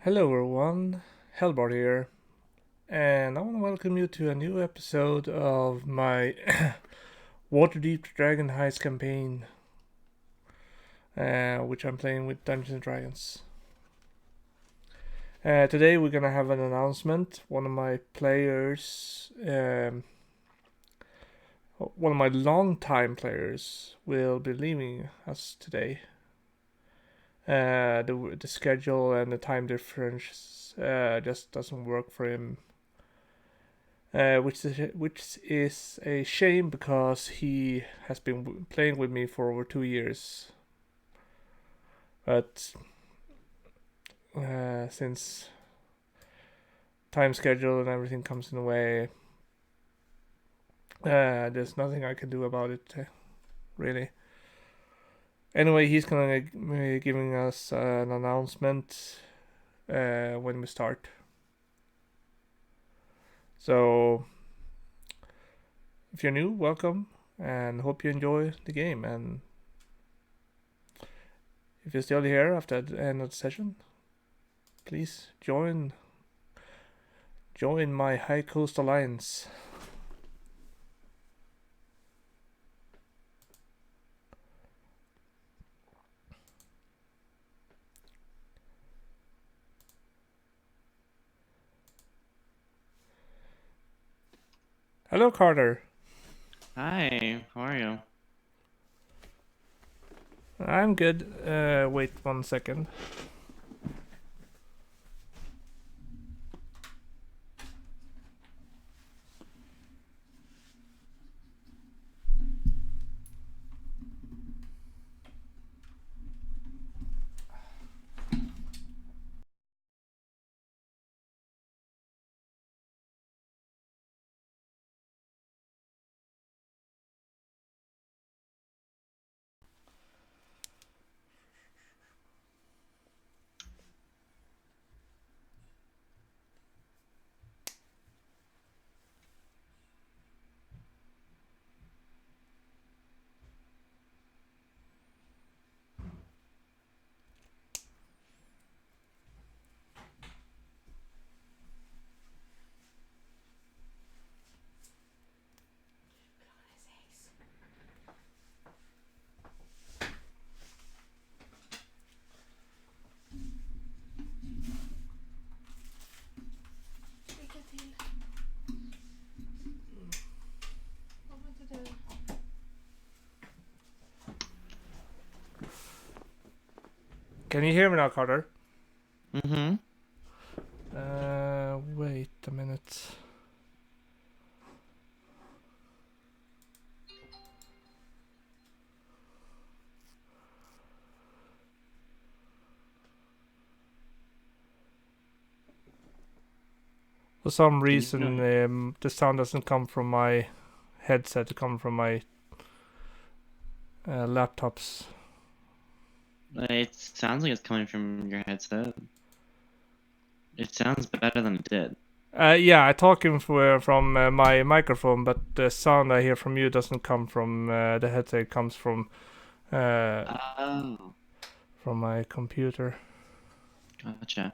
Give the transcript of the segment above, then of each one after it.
Hello everyone, Hellbart here, and I want to welcome you to a new episode of my Waterdeep Dragon Heist campaign, which I'm playing with Dungeons and Dragons. Today we're gonna have an announcement. One of my players, one of my long-time players, will be leaving us today. The schedule and the time difference just doesn't work for him. Which is a shame because he has been playing with me for over 2 years. But since time schedule and everything comes in the way, there's nothing I can do about it, really. Anyway, he's gonna be giving us an announcement when we start. So, if you're new, welcome, and hope you enjoy the game. And if you're still here after the end of the session, please join my High Coast Alliance. Hello, Carter. Hi, how are you? I'm good. Wait 1 second. Can you hear me now, Carter? Mm-hmm. Wait a minute. For some Can you reason, the sound doesn't come from my headset. It comes from my laptops. It sounds like it's coming from your headset. It sounds better than it did. Yeah, I talk from my microphone, but the sound I hear from you doesn't come from the headset. It comes uh, Oh, from my computer. gotcha.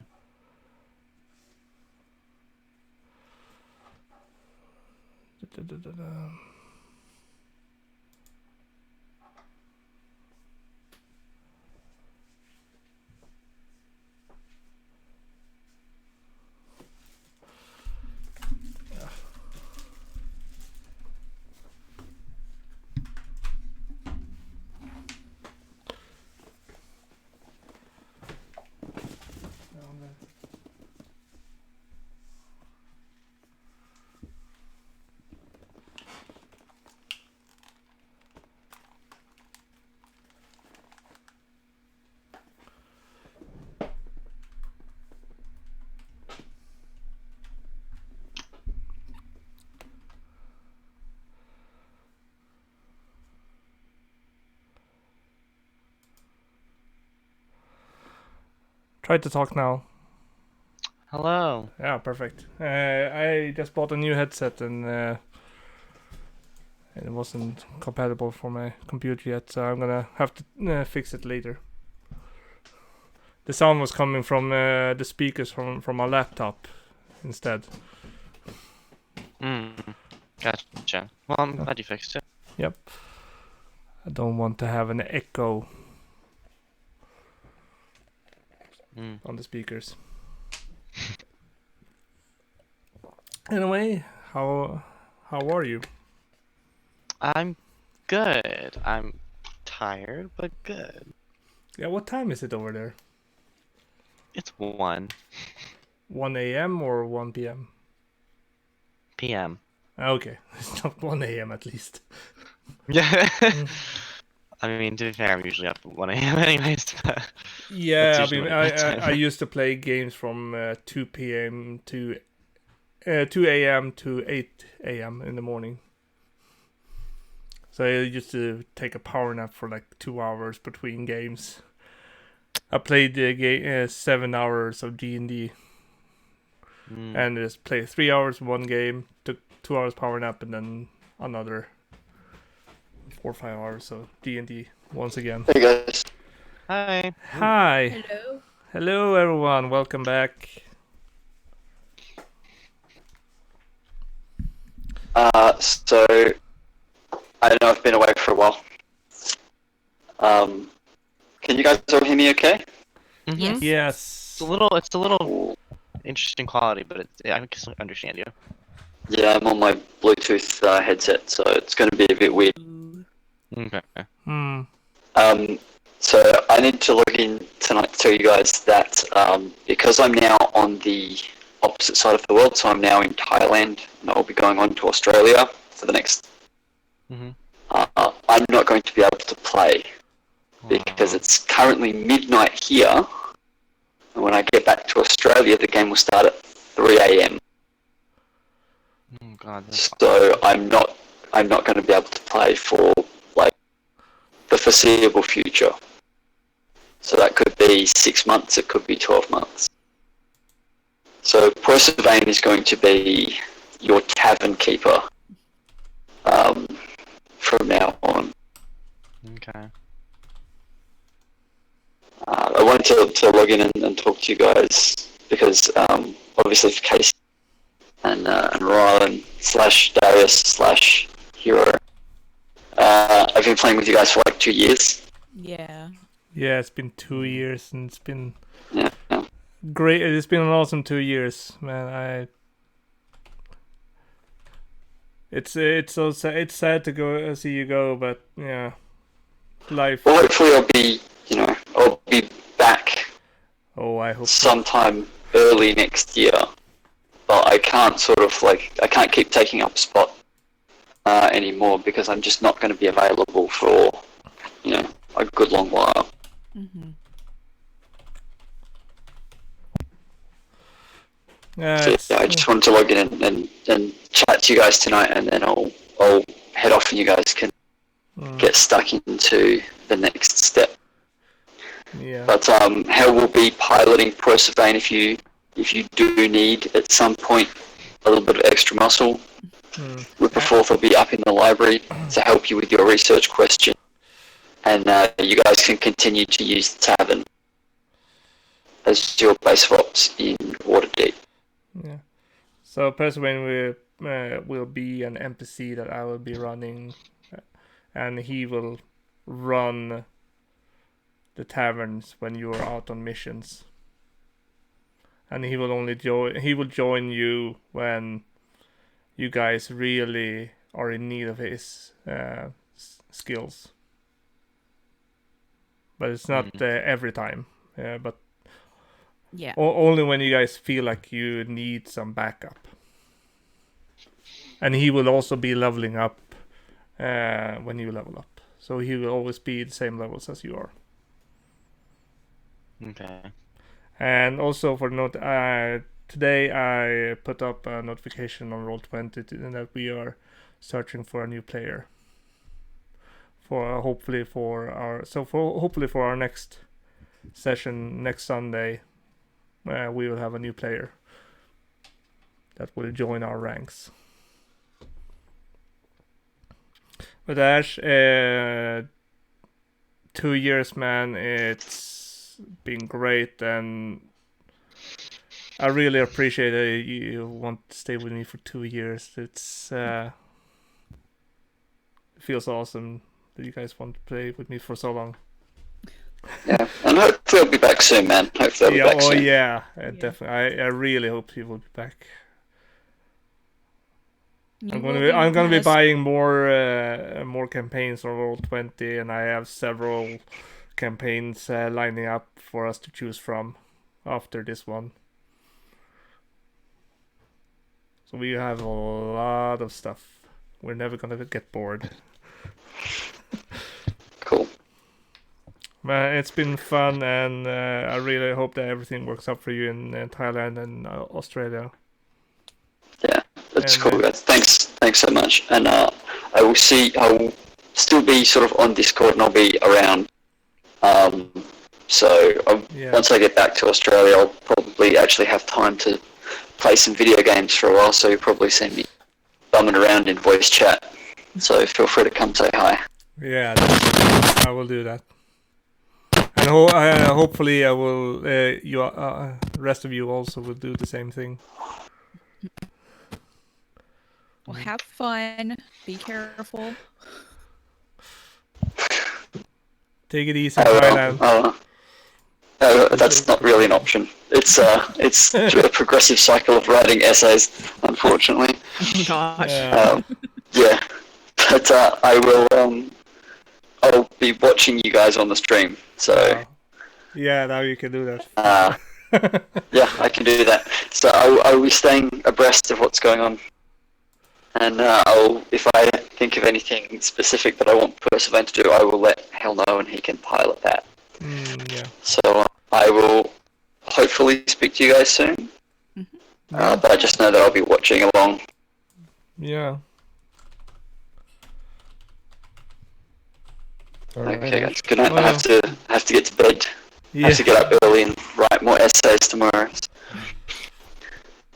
Try to talk now. Hello. Yeah, perfect. I just bought a new headset and it wasn't compatible for my computer yet, so I'm gonna have to fix it later. the sound was coming from the speakers from my laptop instead. Gotcha. Well, I'm glad you fixed it. Yep. I don't want to have an echo on the speakers. Anyway, how are you? I'm good. I'm tired, but good. Yeah, what time is it over there? It's 1 1 a.m. or 1 p.m.? p.m. Okay, it's not 1 a.m. at least. Yeah. I mean, to be fair, I'm usually up at 1 a.m. anyways. Yeah, I usually mean, my bedtime. I used to play games from 2 p.m. to 2 a.m. to 8 a.m. in the morning. So I used to take a power nap for like 2 hours between games. I played the 7 hours of D&D. And just played 3 hours one game, took 2 hours power nap, and then another 4 or 5 hours of D&D once again. Hey guys. Hi. Hi. Hello. Hello everyone, welcome back. So I know I've been away for a while. Can you guys all hear me okay? Mm-hmm. Yes. It's a little interesting quality, but I can understand you. Yeah, I'm on my Bluetooth headset, so it's going to be a bit weird. Okay. So I need to log in tonight to tell you guys that because I'm now on the opposite side of the world, so I'm now in Thailand, and I'll be going on to Australia for the next. I'm not going to be able to play because it's currently midnight here, and when I get back to Australia, the game will start at 3 a.m. Oh God. So I'm not going to be able to play for like the foreseeable future. So that could be 6 months, it could be 12 months. So Perseverine is going to be your tavern keeper from now on. Okay. I wanted to log in and talk to you guys because obviously for Casey and Rylan / Darius / Hero, I've been playing with you guys for like 2 years. Yeah. Yeah, it's been 2 years and it's been Yeah. great. It's been an awesome 2 years, man. It's so sad. It's sad to go see you go, but yeah, life. Well, hopefully I'll be back. Oh, I hope sometime early next year. But I can't I can't keep taking up a spot anymore because I'm just not going to be available for a good long while. Mm-hmm. So I just wanted to log in and chat to you guys tonight, and then I'll head off, and you guys can get stuck into the next step. Yeah. But Hell will be piloting Perseverine if you do need at some point a little bit of extra muscle. Ripperforth will be up in the library to help you with your research question, and you guys can continue to use the tavern as your base of ops in Waterdeep. Yeah. So Perseverine will be an NPC that I will be running, and he will run the taverns when you are out on missions. And he will only join you when you guys really are in need of his skills. But it's not every time. But yeah, only when you guys feel like you need some backup. And he will also be leveling up when you level up. So he will always be the same levels as you are. Okay. And also for note, today I put up a notification on Roll20 that we are searching for a new player. Hopefully for our next session next Sunday, we will have a new player that will join our ranks. But Ash, 2 years, man, it's been great, and I really appreciate that you want to stay with me for 2 years. It's it feels awesome that you guys want to play with me for so long. Yeah, and hopefully I'll be back soon, man. Hopefully I'll be back soon. Yeah, definitely. I really hope you will be back. I'm gonna be buying more campaigns for Roll20, and I have several campaigns lining up for us to choose from after this one. So we have a lot of stuff. We're never gonna get bored. Cool. Man, it's been fun, and I really hope that everything works out for you in Thailand and Australia. Yeah, that's And, cool, guys. Thanks so much. And I will still be sort of on Discord, and I'll be around. Once I get back to Australia, I'll probably actually have time to play some video games for a while, so you'll probably see me bumming around in voice chat. So feel free to come say hi. Yeah, I will do that. And hopefully I will. Rest of you also will do the same thing. Well, have fun. Be careful. Take it easy, Thailand. That's not really an option. It's a progressive cycle of writing essays, unfortunately. Oh gosh. Yeah, but I'll be watching you guys on the stream. So yeah, now you can do that. Yeah, I can do that. So I'll be staying abreast of what's going on, and if I think of anything specific that I want Perseverant to do, I will let Hell know, and he can pilot that. Yeah. So I will hopefully speak to you guys soon. But I just know that I'll be watching along. Yeah. Okay, guys. Good night. I have to get to bed. Yeah. I have to get up early and write more essays tomorrow.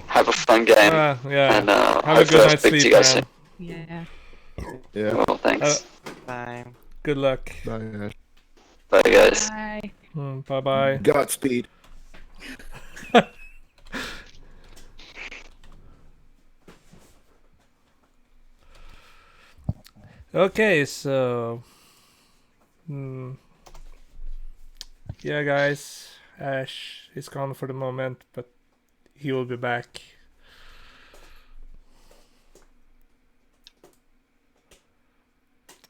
Have a fun game. Yeah. And have a good night's sleep, man. Soon. Yeah. Yeah. Well, thanks. Bye. Good luck. Bye, guys. Bye, guys. Bye. Bye-bye. Godspeed. Okay, so yeah, guys, Ash is gone for the moment, but he will be back.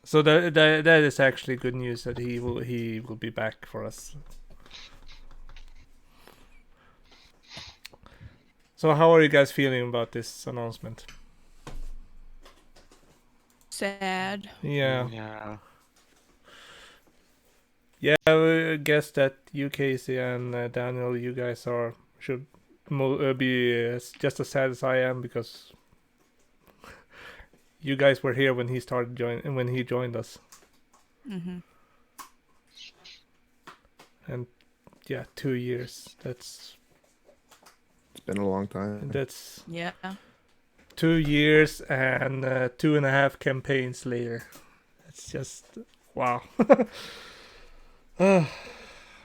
So that is actually good news that he will be back for us. So how are you guys feeling about this announcement? Sad. Yeah. Yeah. Yeah, I guess that you, Casey, and Daniel, you guys should be just as sad as I am, because you guys were here when he joined us. Mm-hmm. And yeah, 2 years. It's been a long time. That's Yeah. 2 years and 2.5 campaigns later. It's just wow.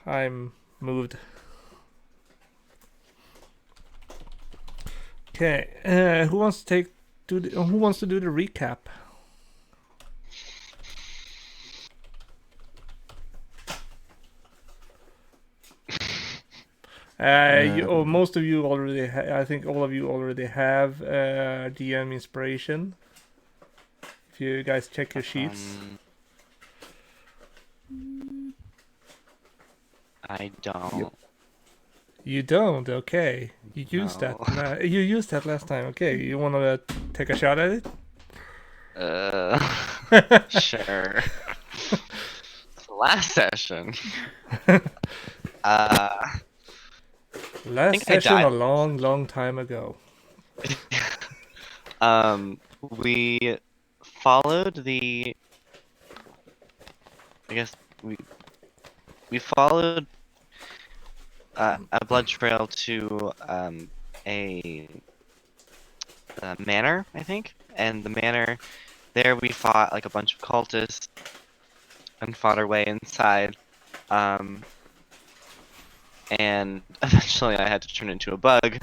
I'm moved. Okay, who wants to do the recap? Most of you already. I think all of you already have DM inspiration. If you guys check your sheets. I don't. Yep. You don't? Okay. You used No. that. You used that last time. Okay. You want to take a shot at it? Sure. Last session. Last session a long time ago. We followed the. I guess we followed a blood trail to a manor, I think, and the manor. There we fought like a bunch of cultists and fought our way inside. and eventually I had to turn into a bug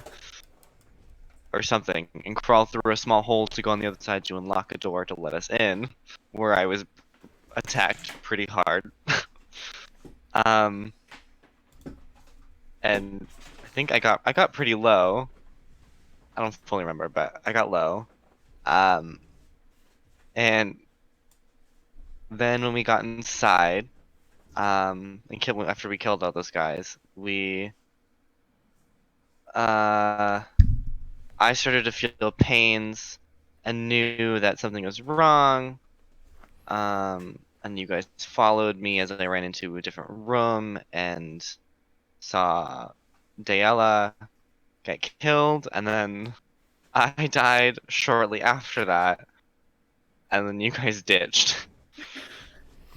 or something and crawl through a small hole to go on the other side to unlock a door to let us in, where I was attacked pretty hard. um, and I think I got pretty low. I don't fully remember, but I got low. Um, and then when we got inside, and killed after we killed all those guys, I started to feel pains and knew that something was wrong. And you guys followed me as I ran into a different room and saw Dayella get killed, and then I died shortly after that, and then you guys ditched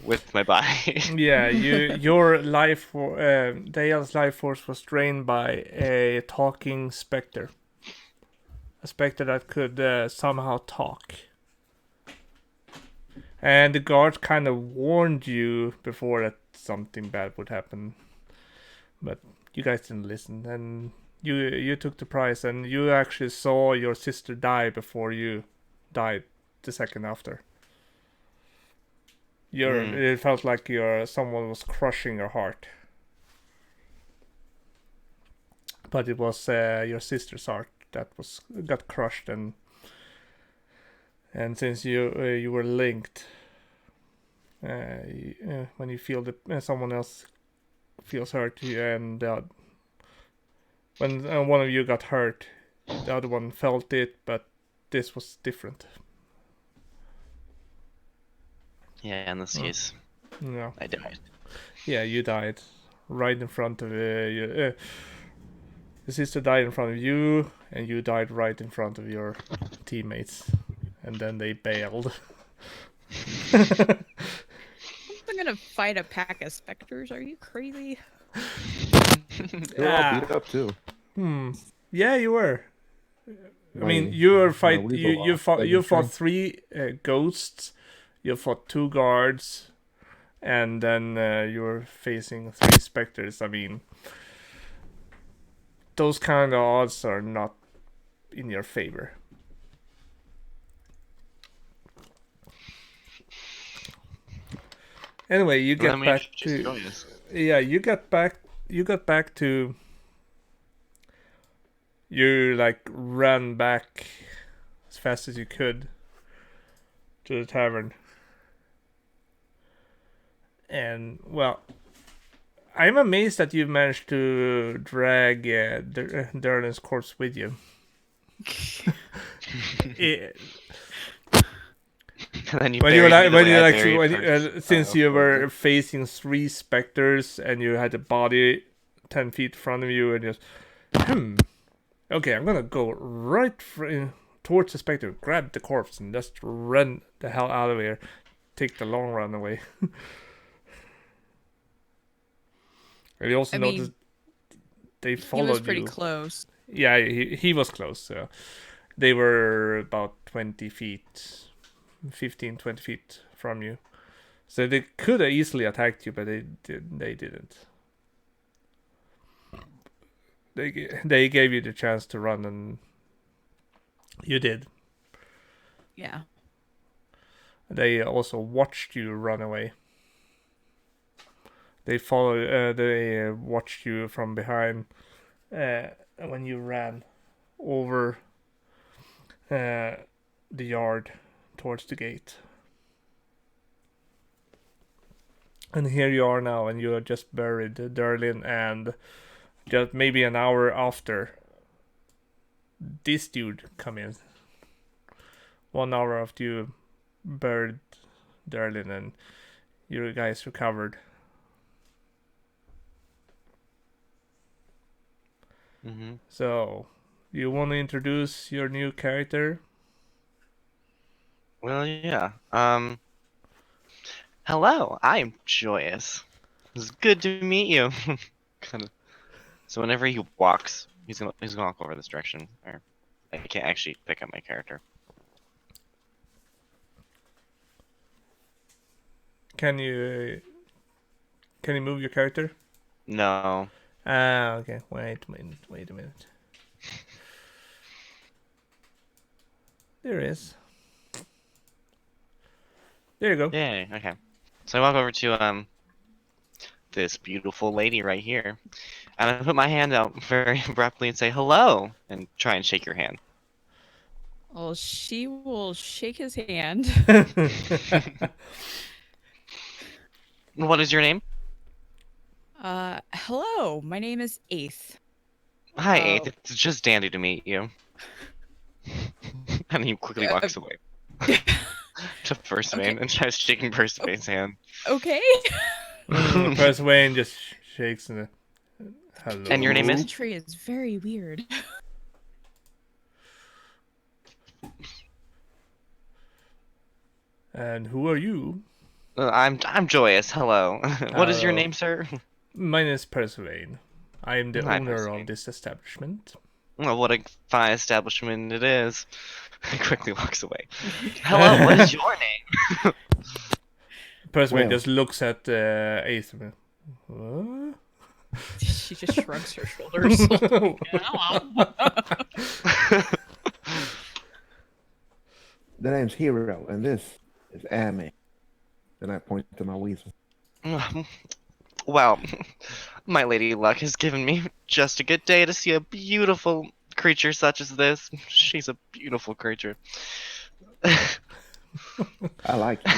with my body. Yeah, your Dale's life force was drained by a talking specter. A specter that could somehow talk. And the guards kind of warned you before that something bad would happen. But you guys didn't listen, and you took the prize, and you actually saw your sister die before you died the second after. It felt like someone was crushing your heart. But it was your sister's heart that got crushed, and since you were linked, when you feel that someone else feels hurt, and when one of you got hurt, the other one felt it, but this was different. Yeah, in this case, No. I died. Yeah, you died right in front of you. Your sister died in front of you, and you died right in front of your teammates, and then they bailed. I'm gonna fight a pack of specters. Are you crazy? You're all beat up too. Yeah, you were. I mean, you were you fought 3 ghosts, you fought 2 guards, and then you were facing 3 specters. I mean, those kind of odds are not in your favor. Anyway, you get back to you got back to you like ran back as fast as you could to the tavern. And well, I'm amazed that you managed to drag Derlin's corpse with you. Since you were facing 3 specters and you had a body 10 feet in front of you, and just okay, I'm gonna go right towards the specter, grab the corpse, and just run the hell out of here. Take the long run away. And you also noticed they followed you. He was pretty close. Yeah, he was close. So they were about 20 feet, 15, 20 feet from you. So they could have easily attacked you, but they didn't. They gave you the chance to run, and you did. Yeah. They also watched you run away. They followed. They watched you from behind when you ran over the yard towards the gate. And here you are now, and you are just buried, Derlin, and just maybe an hour after, this dude come in. 1 hour after you buried Derlin, and you guys recovered. Mm-hmm. So, you want to introduce your new character? Well, yeah. Hello, I'm Joyous. It's good to meet you. Kind of. So whenever he walks, he's gonna walk over this direction. Or I can't actually pick up my character. Can you move your character? No. Okay. Wait a minute. There is. There you go. Yay, okay. So I walk over to this beautiful lady right here. And I put my hand out very abruptly and say hello and try and shake your hand. Well, she will shake his hand. What is your name? Hello, my name is Eighth. Hi, Oh. Eighth. It's just dandy to meet you. And he quickly walks away. To Percivain and tries shaking Percivain's hand. Okay. Percivain just shakes and hello. And your name is? This tree is very weird. And who are you? I'm Joyous. Hello. What is your Hello. name, sir? My name is Percivain. I am the Hi, owner Percivain. of this establishment. Well, what a fine establishment it is. He quickly walks away. Hello, what is your name? Percivain Well. just looks at Aether. What? She just shrugs her shoulders. The name's Hero, and this is Amy. Then I point to my weasel. Well, my lady luck has given me just a good day to see a beautiful creature such as this. She's a beautiful creature. I like you.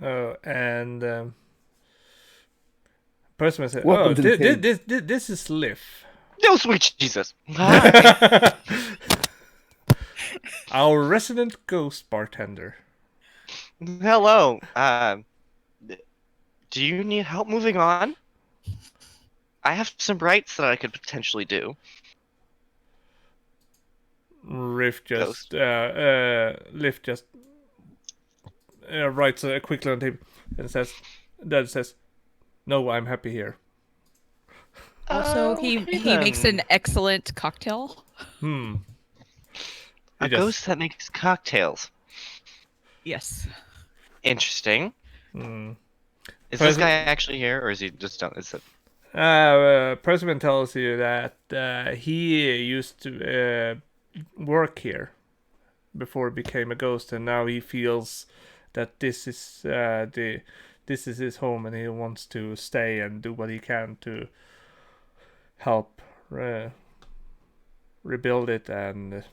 Oh, and Percivain said, Welcome "Oh, to the cave." this is Liv, No, sweet Jesus. our resident ghost bartender." Hello. Do you need help moving on? I have some rights that I could potentially do. Liv just Ghost. writes quickly on the table and says, "No, I'm happy here." Also, he makes then. an excellent cocktail. He A just- ghost that makes cocktails. Yes. Interesting. Hmm. Is this Present- guy actually here, or is he just done? Is it? Percivain tells you that he used to work here before he became a ghost, and now he feels that this is his home, and he wants to stay and do what he can to help rebuild it and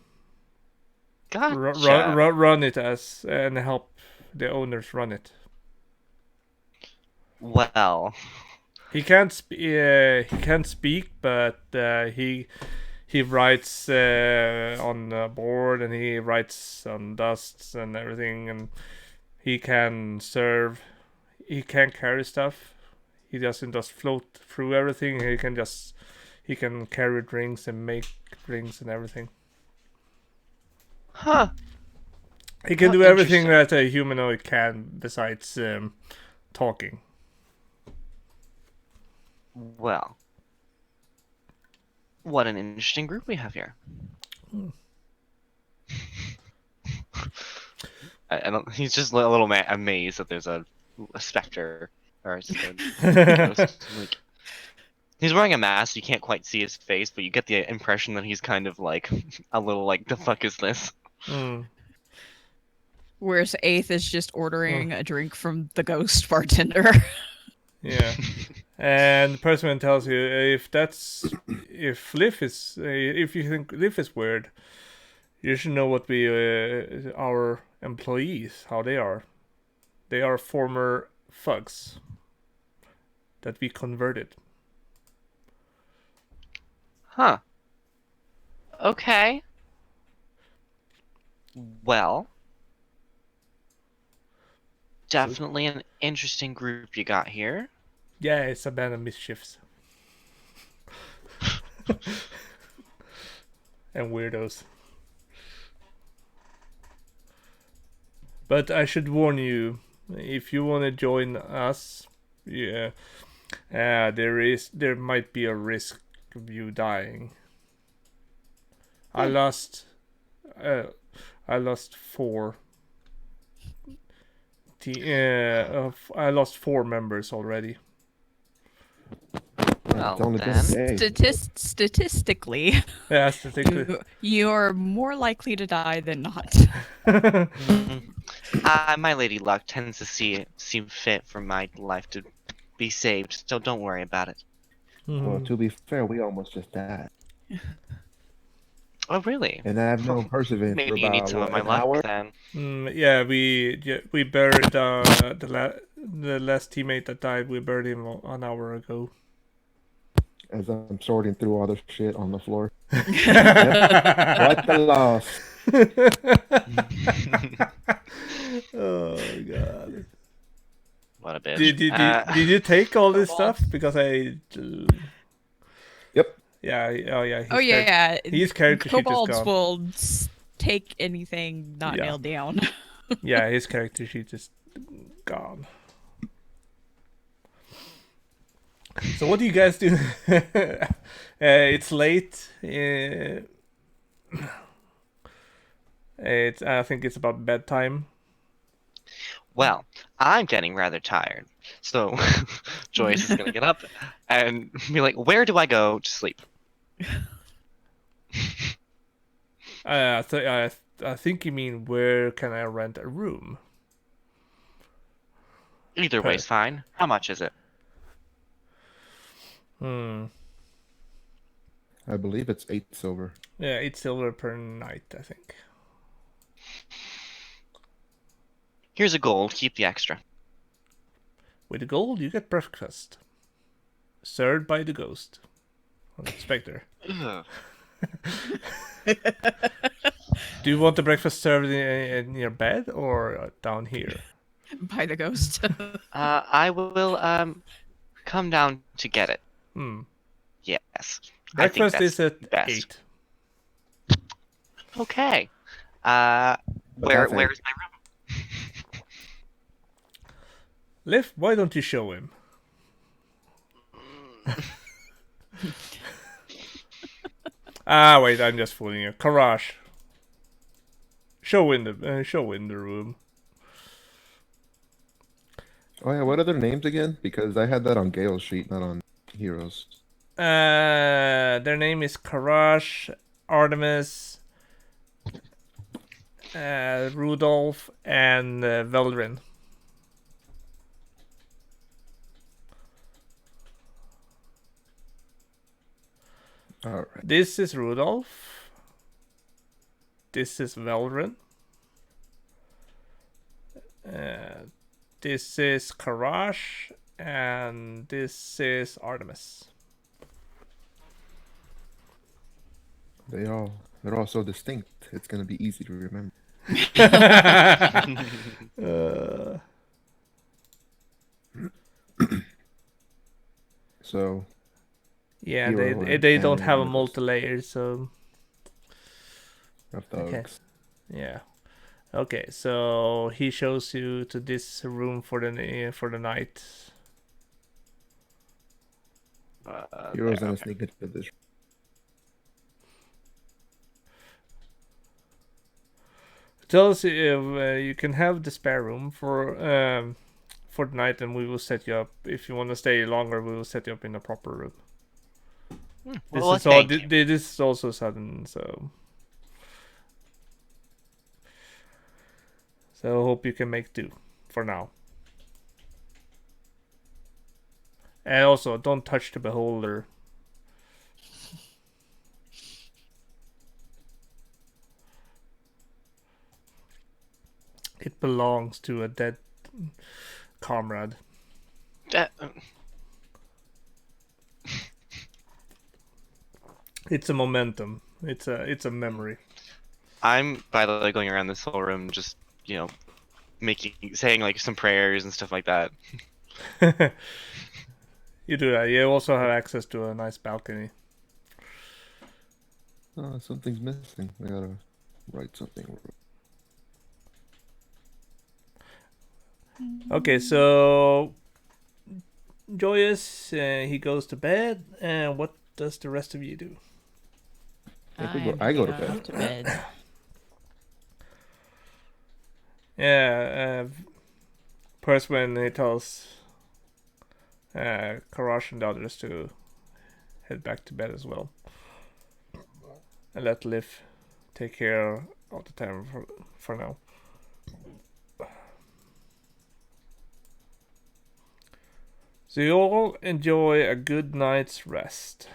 Gotcha. run it as and help the owners run it. Well, He can't speak, but he writes on the board, and he writes on dusts and everything, and he can serve. He can carry stuff. He doesn't just float through everything. He can carry drinks and make drinks and everything. huh? He can Oh, do everything interesting. that a humanoid can besides talking. Well, what an interesting group we have here. I don't. He's just a little amazed that there's a specter or just a ghost. Like, he's wearing a mask. You can't quite see his face, but you get the impression that he's kind of like a little like, the fuck is this? Whereas Eighth is just ordering a drink from the ghost bartender. Yeah. And Percivain tells you if you think Liv is weird, you should know what our employees, how they are. They are former thugs that we converted. Huh. Okay. Well, definitely an interesting group you got here. Yeah, it's a band of mischiefs. And weirdos. But I should warn you, if you want to join us, yeah, there might be a risk of you dying. I lost four. I lost 4 members already It's only been a then. day. Statistically, Yeah, statistically. you're more likely to die than not. My lady luck tends to seem fit for my life to be saved, so don't worry about it. Well, Mhm. to be fair, we almost just died. Oh, really? And I've known Perseverance for Maybe you need about, some of what, my an luck hour? then. Yeah, we buried the last teammate that died. We buried him an hour ago. As I'm sorting through all the shit on the floor. What the loss? Oh god. What a bitch. Did you take all this stuff? Because Yep. yeah, oh yeah, Oh yeah, his character sheet is kobolds gone. will take anything not Yeah. nailed down. Yeah, his character sheet is gone. So what do you guys do? It's late. I think it's about bedtime. Well, I'm getting rather tired, so Joyce is gonna get up and be like, "Where do I go to sleep?" I think you mean where can I rent a room? Either way's fine. How much is it? Hmm. I believe it's 8 silver. Yeah, 8 silver per night, I think. Here's a gold. Keep the extra. With the gold, you get breakfast. Served by the ghost. Or the specter. Ugh. Do you want the breakfast served in your bed or down here? By the ghost. I will come down to get it. Hmm. Yes. Breakfast I think is that's at best. 8. Okay. But that's Where's my room? Liv, why don't you show him? Wait, I'm just fooling you. Karash. Show in the room. Oh yeah, what are their names again? Because I had that on Gale's sheet, not on Heroes. Their name is Karash, Artemis, Rudolph, and Veldrin. Alright. This is Rudolph. This is Veldrin. This is Karash, and this is Artemis. They're all so distinct. It's gonna be easy to remember. So Yeah, Hero they and don't have a Artemis multi-layer, so are thugs. okay. Yeah. Okay, so he shows you to this room for the night. Hero's There, gonna okay. sneak into this. Tell us if you can have the spare room for the night, and we will set you up. If you want to stay longer, we will set you up in a proper room. Well, thank you. This is also sudden, so I hope you can make do for now. And also, don't touch the beholder. It belongs to a dead comrade. It's a momentum. It's a memory. I'm, by the way, going around this whole room just, saying like some prayers and stuff like that. You do that. You also have access to a nice balcony. Oh, something's missing. I gotta write something. Okay, so Joyous, he goes to bed, and what does the rest of you do? I go to bed. off to bed. Yeah, first when he tells Karash and the others to head back to bed as well. And let Liv take care of the town for now. So you all enjoy a good night's rest.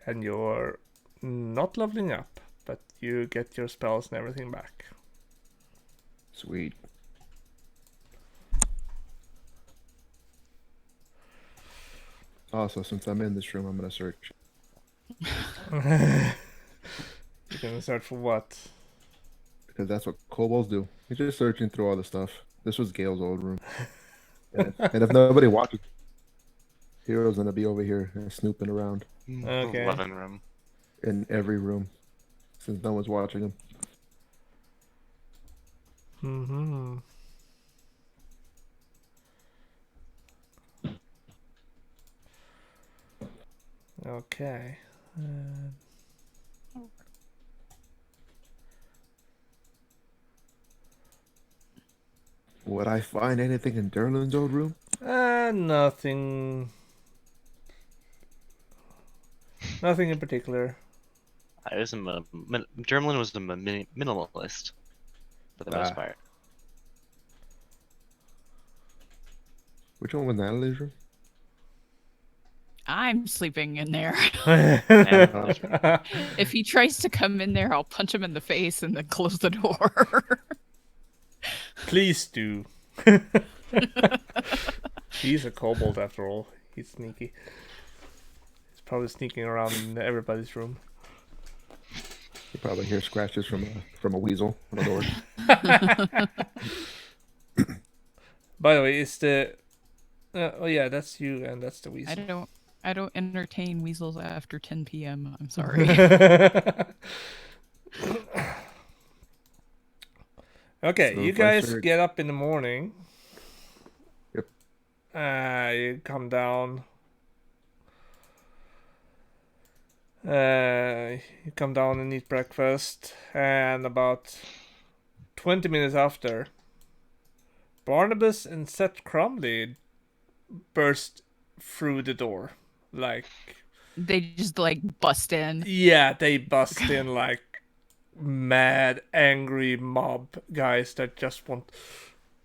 And you're not leveling up, but you get your spells and everything back. Sweet. Also, since I'm in this room, I'm gonna search. You're gonna search for what? Because that's what kobolds do. He's just searching through all the stuff. This was Gale's old room. And if nobody watches, Hero's gonna be over here snooping around Okay. Living room. in every room, since no one's watching him. Mm-hmm. Okay. Would I find anything in Derlin's old room? Nothing. Nothing in particular. I was German was a minimalist for the most Ah. part. Which one was Natalie's room? I'm sleeping in there. Yeah. If he tries to come in there, I'll punch him in the face and then close the door. Please do. He's a kobold after all. He's sneaky. He's probably sneaking around in everybody's room. You probably hear scratches from a weasel on the door. By the way, is the oh yeah, that's you and that's the weasel. I don't entertain weasels after 10 p.m. I'm sorry. Okay, So you if I guys search- get up in the morning. Yep. You come down. You come down and eat breakfast, and about 20 minutes after, Barnabas and Seth Crumley burst through the door. Like, They just like bust in. yeah, they bust in like mad, angry mob guys that just want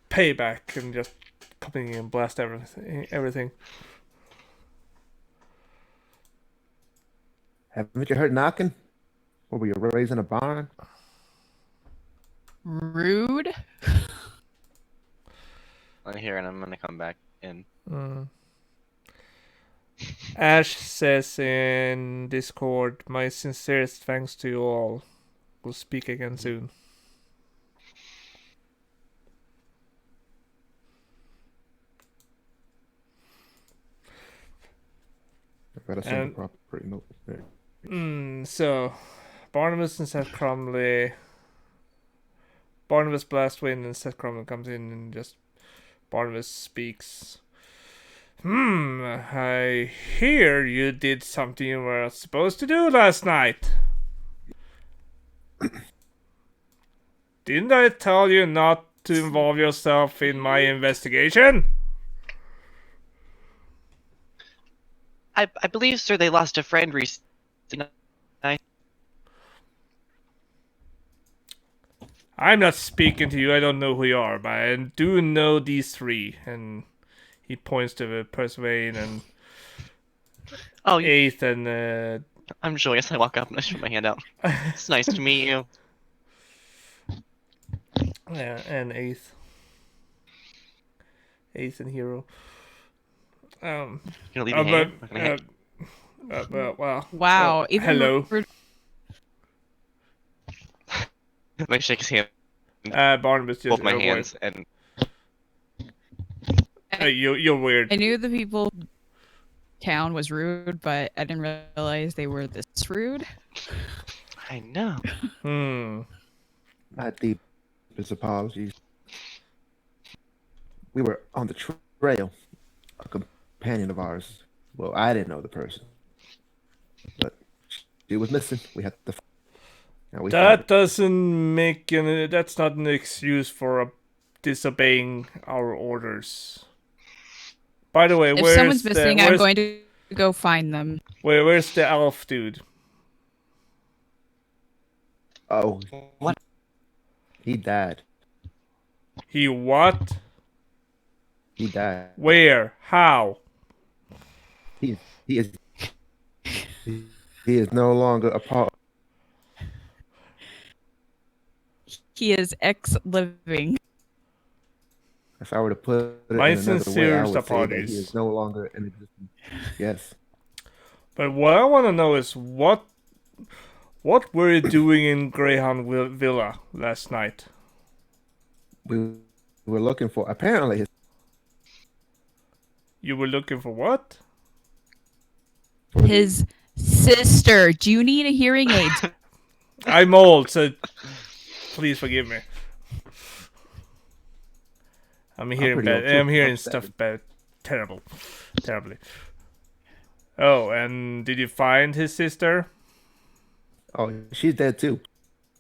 payback and just coming in and blast everything. Haven't you heard knocking? What were you raising a barn? Rude. I hear and I'm gonna come back in. Ash says in Discord, my sincerest thanks to you all. We'll speak again soon. I gotta send And- a proper note there. So, Barnabas and Seth Crumley. Barnabas blast wind and Seth Crumley comes in and just Barnabas speaks. I hear you did something you were supposed to do last night. Didn't I tell you not to involve yourself in my investigation? I believe, sir, they lost a friend recently. I'm not speaking to you. I don't know who you are, but I do know these three. And he points to Persuade and Oh, Eighth and I'm joyous. I walk up and I shoot my hand out. It's nice to meet you. yeah, and Eighth and Hero. You gonna leave me hanging? I'm gonna Well, Wow. Even hello. I shake his hand, Barnabas just both my hands, and you're weird. I knew the people town was rude, but I didn't realize they were this rude. I know. My deepest apologies. We were on the trail. A companion of ours. Well, I didn't know the person, but she was missing. We had to. That doesn't make any. That's not an excuse for disobeying our orders. By the way, If where's someone's the missing, I'm going to go find them. where's the elf dude? Oh, What? he died. He what? He died. Where? How? He is he is no longer a part. He is ex-living. If I were to put it My in another way, I sincerest would say that he apologies. is no longer in existence. Yes. But what I want to know is what were you doing in Greyhound Villa last night? We were looking for apparently his You were looking for what? His sister. Do you need a hearing aid? I'm old, so please forgive me. I'm hearing pretty old, bad. too. I'm hearing I'm stuff 7. bad, terribly. Oh, and did you find his sister? Oh, she's dead too.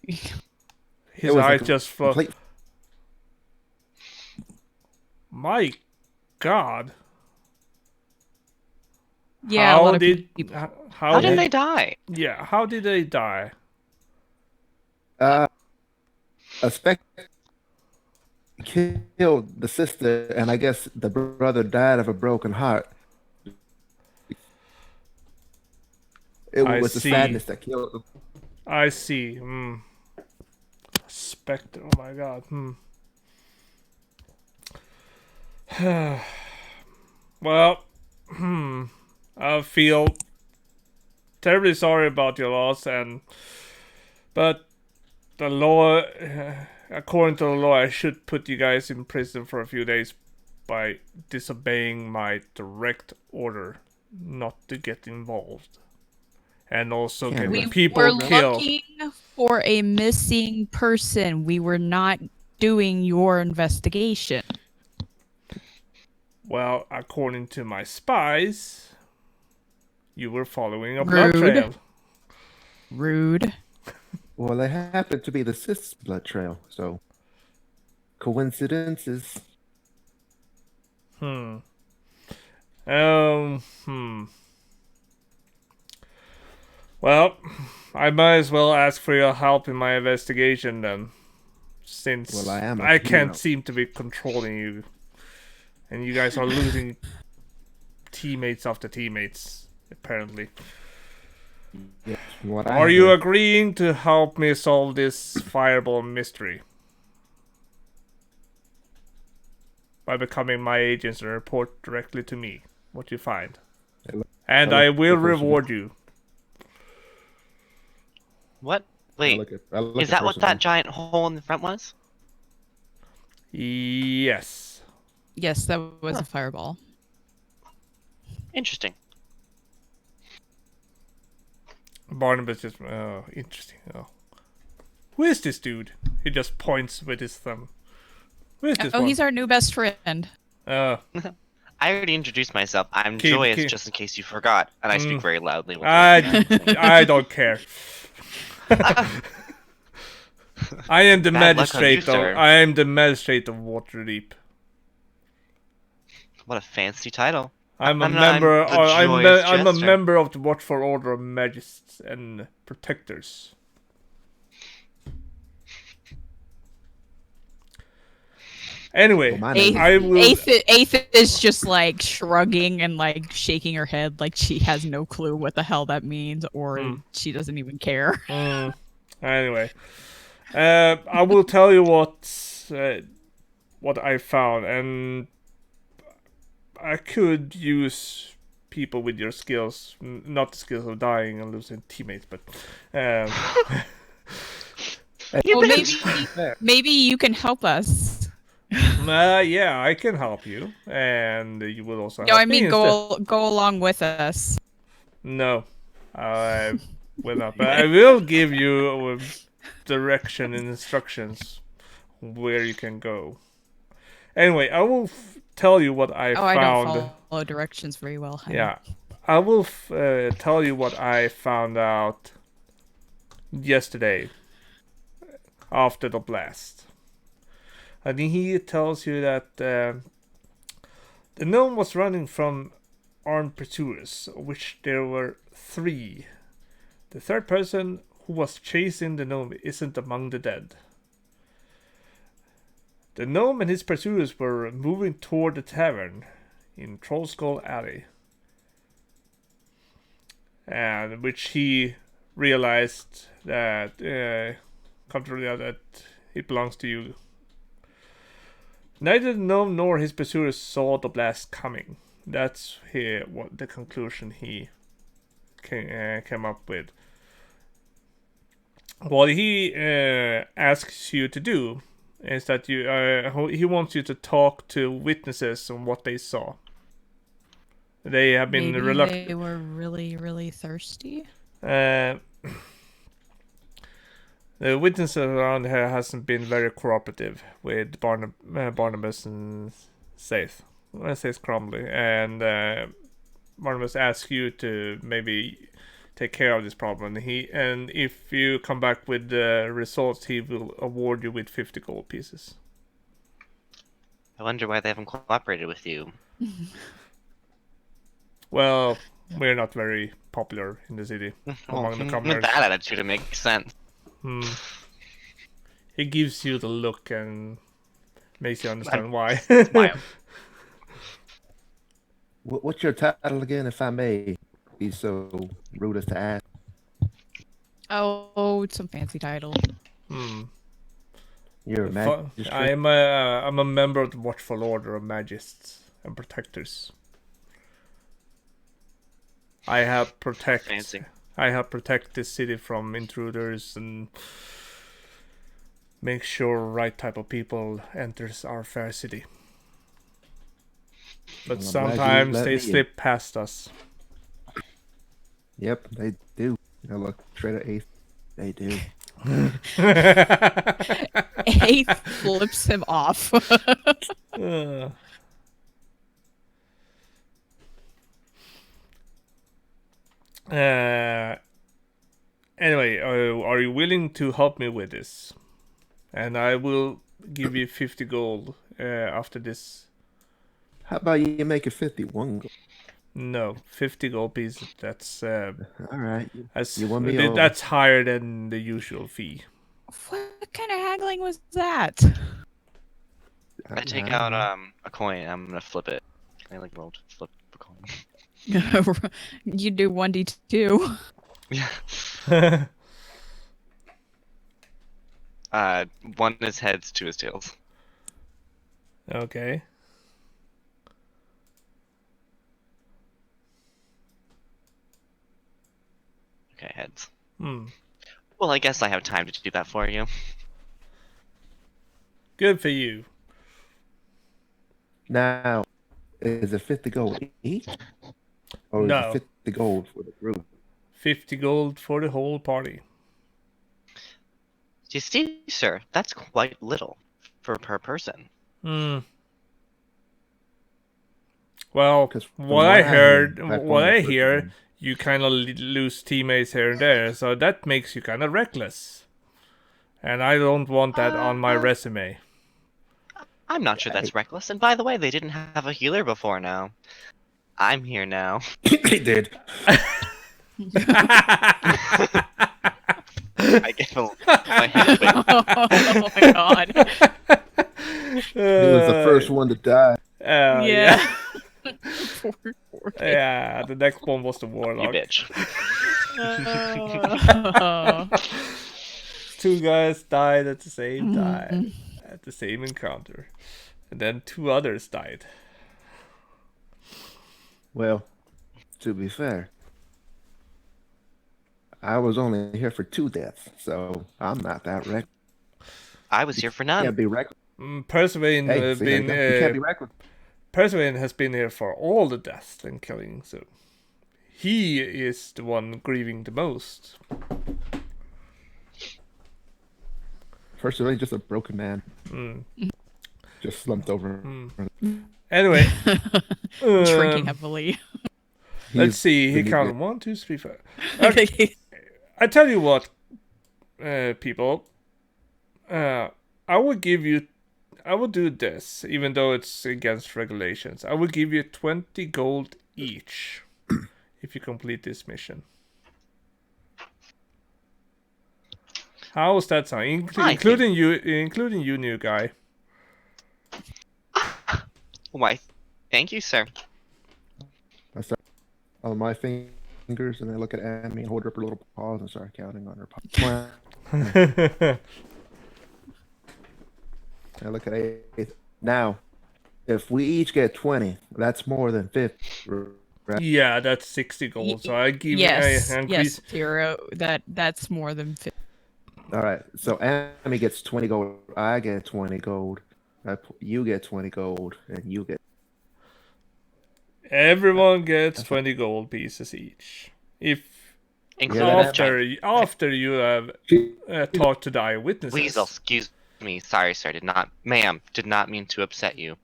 His was eyes a just fell. complete My God! Yeah, a lot of people. How did they die? Yeah, how did they die? a spec killed the sister, and I guess the brother died of a broken heart. It I was the see. sadness that killed him. I see. Spectre. Oh my God. Well, I feel terribly sorry about your loss, but the law, according to the law, I should put you guys in prison for a few days by disobeying my direct order not to get involved, and also Can't getting we We people were killed. looking for a missing person. We were not doing your investigation. Well, according to my spies, you were following a blood Rude. trail. Rude. Well, it happened to be the sis blood trail, so coincidences. Well, I might as well ask for your help in my investigation then, since Well, I am a I can't hero. seem to be controlling you, and you guys are losing teammates after teammates, apparently. Yes, from what I Are you heard. agreeing to help me solve this fireball mystery? By becoming my agents and report directly to me what you find. And I will reward you. What? I Wait, look at is that what that Percival. giant hole in the front was? Yes. Yes, that was a fireball. Interesting. Barnabas just, oh, interesting. Oh. Who is this dude? He just points with his thumb. Who is this Oh, one? he's our new best friend. I already introduced myself. I'm Keep- Joyous, keep- just in case you forgot, and I speak very loudly. when I don't care. I am the Bad luck on you, magistrate. sir. I am the magistrate of Waterdeep. What a fancy title. I'm a I'm member. the I'm Joyous a Jester. member of the Watchful Order of Magists and Protectors. Anyway, Well, my name I is- will. Aeth is just like shrugging and like shaking her head like she has no clue what the hell that means, or she doesn't even care. Anyway, I will tell you what I found, and I could use people with your skills, not the skills of dying and losing teammates, but Well, maybe you can help us. yeah, I can help you, and you will also. No, help I mean me go along with us. No, I will not. But I will give you direction and instructions where you can go. Anyway, I will tell you what I Oh, found. I don't follow directions very well. Honey. Yeah, I will tell you what I found out yesterday after the blast. I think he tells you that The gnome was running from armed pursuers, of which there were 3. The third person who was chasing the gnome isn't among the dead. The gnome and his pursuers were moving toward the tavern in Trollskull Alley, and which he realized that that it belongs to you. Neither the gnome nor his pursuers saw the blast coming. That's what the conclusion he came up with. What he asks you to do is that he wants you to talk to witnesses on what they saw. They have been Maybe reluctant. they were really, really thirsty. The witnesses around here hasn't been very cooperative with Barnabas and Seth. Seth Cromley, and Barnabas asks you to maybe take care of this problem. And if you come back with the results, he will award you with 50 gold pieces. I wonder why they haven't cooperated with you. Well, we're not very popular in the city among the With commoners. that attitude, it makes sense. He gives you the look and makes you understand why. Smile. What's your title again, if I may be so rude as to ask? Oh, it's some fancy title. You're a magistrate? I'm a member of the Watchful Order of Magists and Protectors. I help protect this city from intruders and make sure right type of people enters our fair city. But Well, sometimes they me slip past us. Yep, they do. I look straight at Ace. They do. Eighth flips him off. Anyway, are you willing to help me with this? And I will give you 50 gold after this. How about you make it 51 gold? No, 50 gold pieces. That's All right. You won me over. that's higher than the usual fee. What kind of haggling was that? I take out a coin. I'm gonna flip it. Can I like roll to flip a coin? You do 1d2. Yeah. One is heads, 2 is tails. Okay. Okay, heads. Well, I guess I have time to do that for you. Good for you. Now, is it 50 gold each? Or is No. it 50 gold for the group? 50 gold for the whole party. You see, sir, that's quite little per person. Well, 'Cause from what I heard heard, back what on the I first hear, one- you kind of lose teammates here and there, so that makes you kind of reckless. And I don't want that on my resume. I'm not sure that's reckless. And by the way, they didn't have a healer before now. I'm here now. They did. I gave my head away. Oh my god. He was the first one to die. Yeah. Poor guy. Yeah, the next one was the You warlock. bitch. Oh. 2 guys died at the same time, at the same encounter. And then 2 others died. Well, to be fair, I was only here for 2 deaths, so I'm not that reckless. I was here for You can't none. be reckless. Percivain Hey, see, there you go. You can't be reckless. Percivain has been here for all the deaths and killing, so he is the one grieving the most. First of all, he's just a broken man. Just slumped over. Anyway, Drinking heavily. let's see. He really counted good. 1, 2, 3, 4. I tell you what, people. I will give you I will do this, even though it's against regulations. I will give you 20 gold each if you complete this mission. How's that sound? Including you, new guy. Why? Thank you, sir. I start on my fingers, and I look at Amy and hold her up her little paws and start counting on her paws. I look at Ace. Now, if we each get 20, that's more than 50. Right? Yeah, that's 60 gold. So I give yes, I increase. yes, Zero. That's more than 50. All right. So Amy gets 20 gold. I get 20 gold. You get 20 gold, and you get. Everyone gets 20 gold pieces each. If Including after you have talked to the eyewitnesses. Weasel, excuse me. Sorry, sir. Ma'am, did not mean to upset you.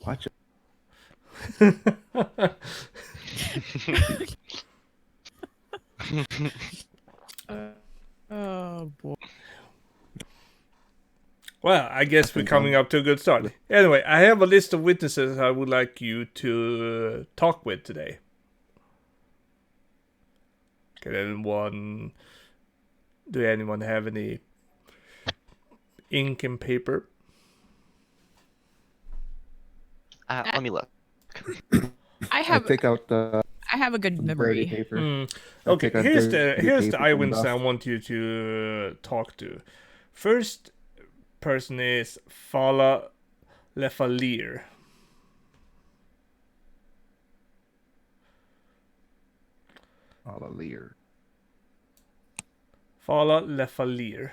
Watch it. Oh boy. Well, I guess we're coming up to a good start. Anyway, I have a list of witnesses I would like you to talk with today. Okay, then do anyone have any ink and paper? Let me look. I take out the. I have a good memory. Paper. Okay, here's the paper eyewitness from I want you to talk to. First person is Fala Lefalier. Fala Lefalier.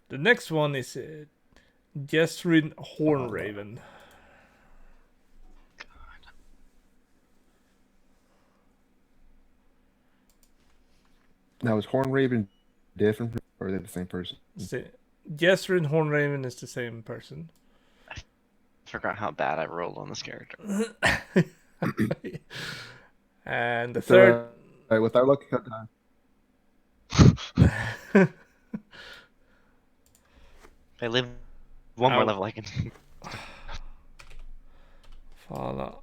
The next one is Jesrin Hornraven. Now, is Hornraven different, or are they the same person? Jesrin Hornraven is the same person. I forgot how bad I rolled on this character. And the third. With our luck, If I live one more level, I can. Fala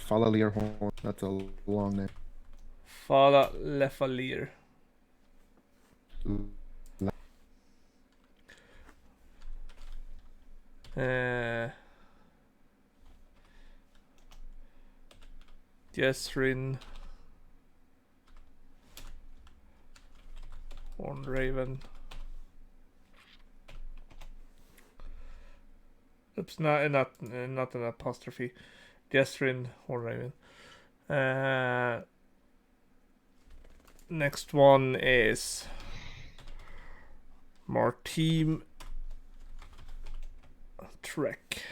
Horn. That's a long name. Fala Lefalier. Jesrin Hornraven. Oops, not an apostrophe. Jesrin Hornraven. Next one is Martine Trek.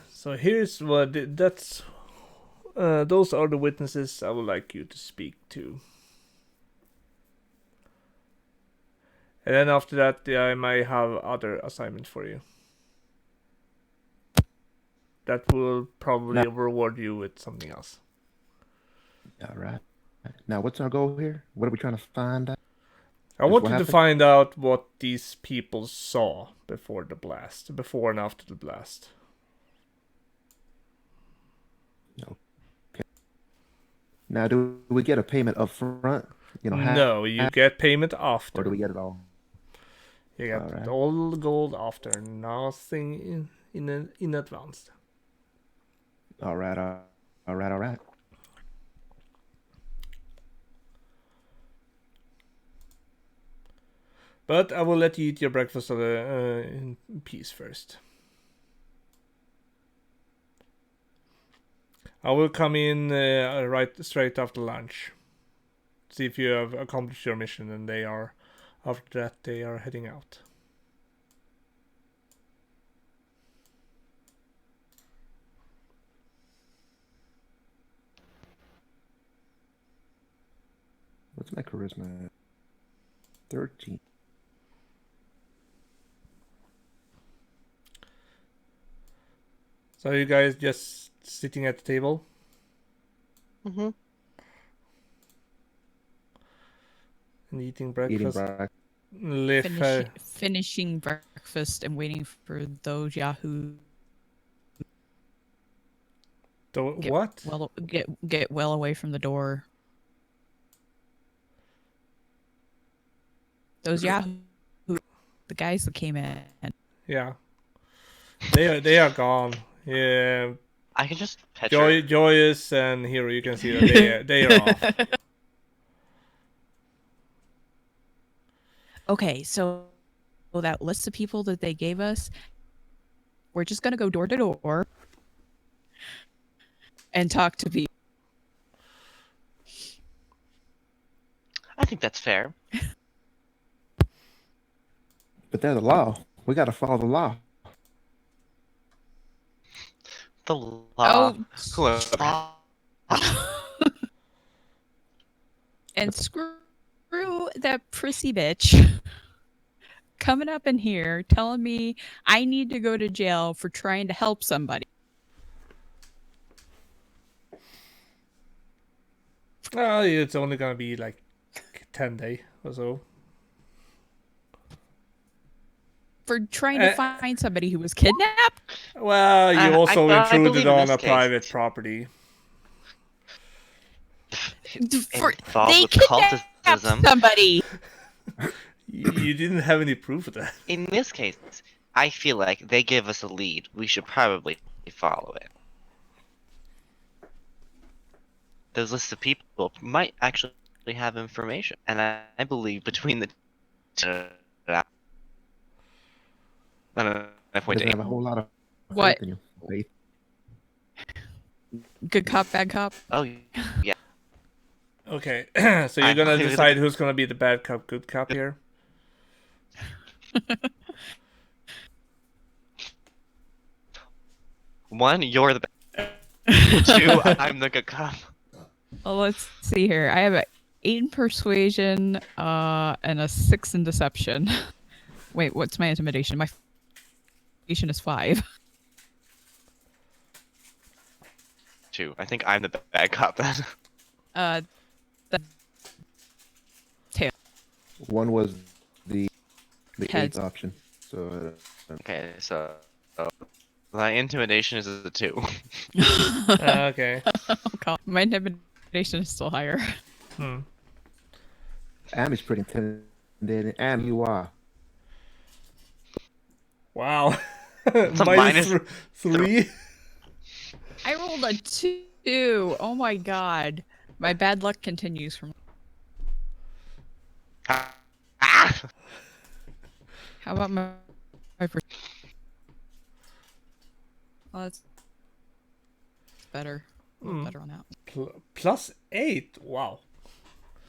So here's what those are the witnesses I would like you to speak to. And then after that, I may have other assignments for you. That will probably reward you with something else. All right. Now, what's our goal here? What are we trying to find out? I want you to find out what these people saw before the blast, before and after the blast. Okay. Now, do we get a payment up front? No, you get payment after. Or do we get it all? You get all the gold after, nothing in advance. All right. But I will let you eat your breakfast in peace first. I will come in straight after lunch. See if you have accomplished your mission, and after that they are heading out. What's my charisma? 13. So you guys just sitting at the table? Mm-hmm. And eating Eating breakfast? breakfast. Finishing breakfast and waiting for those Yahoo What? get well away from the door. Those Yahoo, the guys that came in. Yeah. They are gone. Yeah. I can just pet her. Joyous and Hero, you can see that they are off. Okay, so that list of people that they gave us, we're just gonna go door to door and talk to people. I think that's fair. But there's a law. We gotta follow the law. The law. Whoever. And screw that prissy bitch coming up in here telling me I need to go to jail for trying to help somebody. Well, it's only gonna be like 10 days or so. For trying to find somebody who was kidnapped? Well, you also I intruded believe in on this a case. private property. Involved They with kidnapped cultism. somebody. You didn't have any proof of that. In this case, I feel like they give us a lead. We should probably follow it. Those lists of people might actually have information, and I believe between the two, I point Doesn't to have a whole lot of What? faith in you. Faith. Good cop, bad cop. Oh, yeah. Okay, so you're gonna decide who's gonna be the bad cop, good cop here? One, you're the bad. Two, I'm the good cop. Well, let's see here. I have an 8 in persuasion and a 6 in deception. Wait, what's my intimidation? My intimidation is 5. Two, I think I'm the bad cop then. Tail. One was the Heads. 8th option. So Okay, so my intimidation is a 2. Okay. Oh, God. My intimidation is still higher. Am is pretty intimidating. Am, you are. Wow. It's a Minus minus 3? I rolled a 2. Oh my god. My bad luck continues from. Ah! How about my well, that's better. A little better on that. Plus 8? Wow.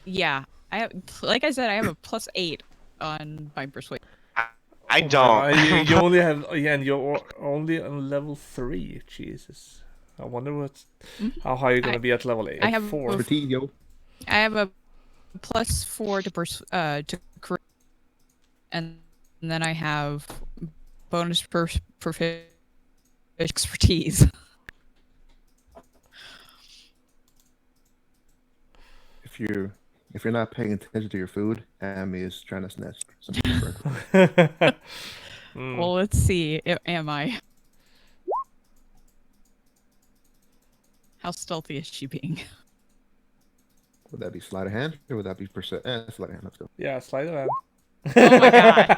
Yeah. I have, like I said, I have a plus 8 on my persuasion. I don't. You only have, yeah, and you're only on level 3. Jesus. I wonder how high you're gonna be at level 8. I have 4. Fatigue, yo. I have a plus 4 to charisma, and then I have bonus for expertise. If you're not paying attention to your food, Am is trying to snatch some breakfast. Well, let's see. Am I? How stealthy is she being? Would that be sleight of hand or would that be percent? Sleight of hand. Let's go. Yeah, slide it out. Oh my god.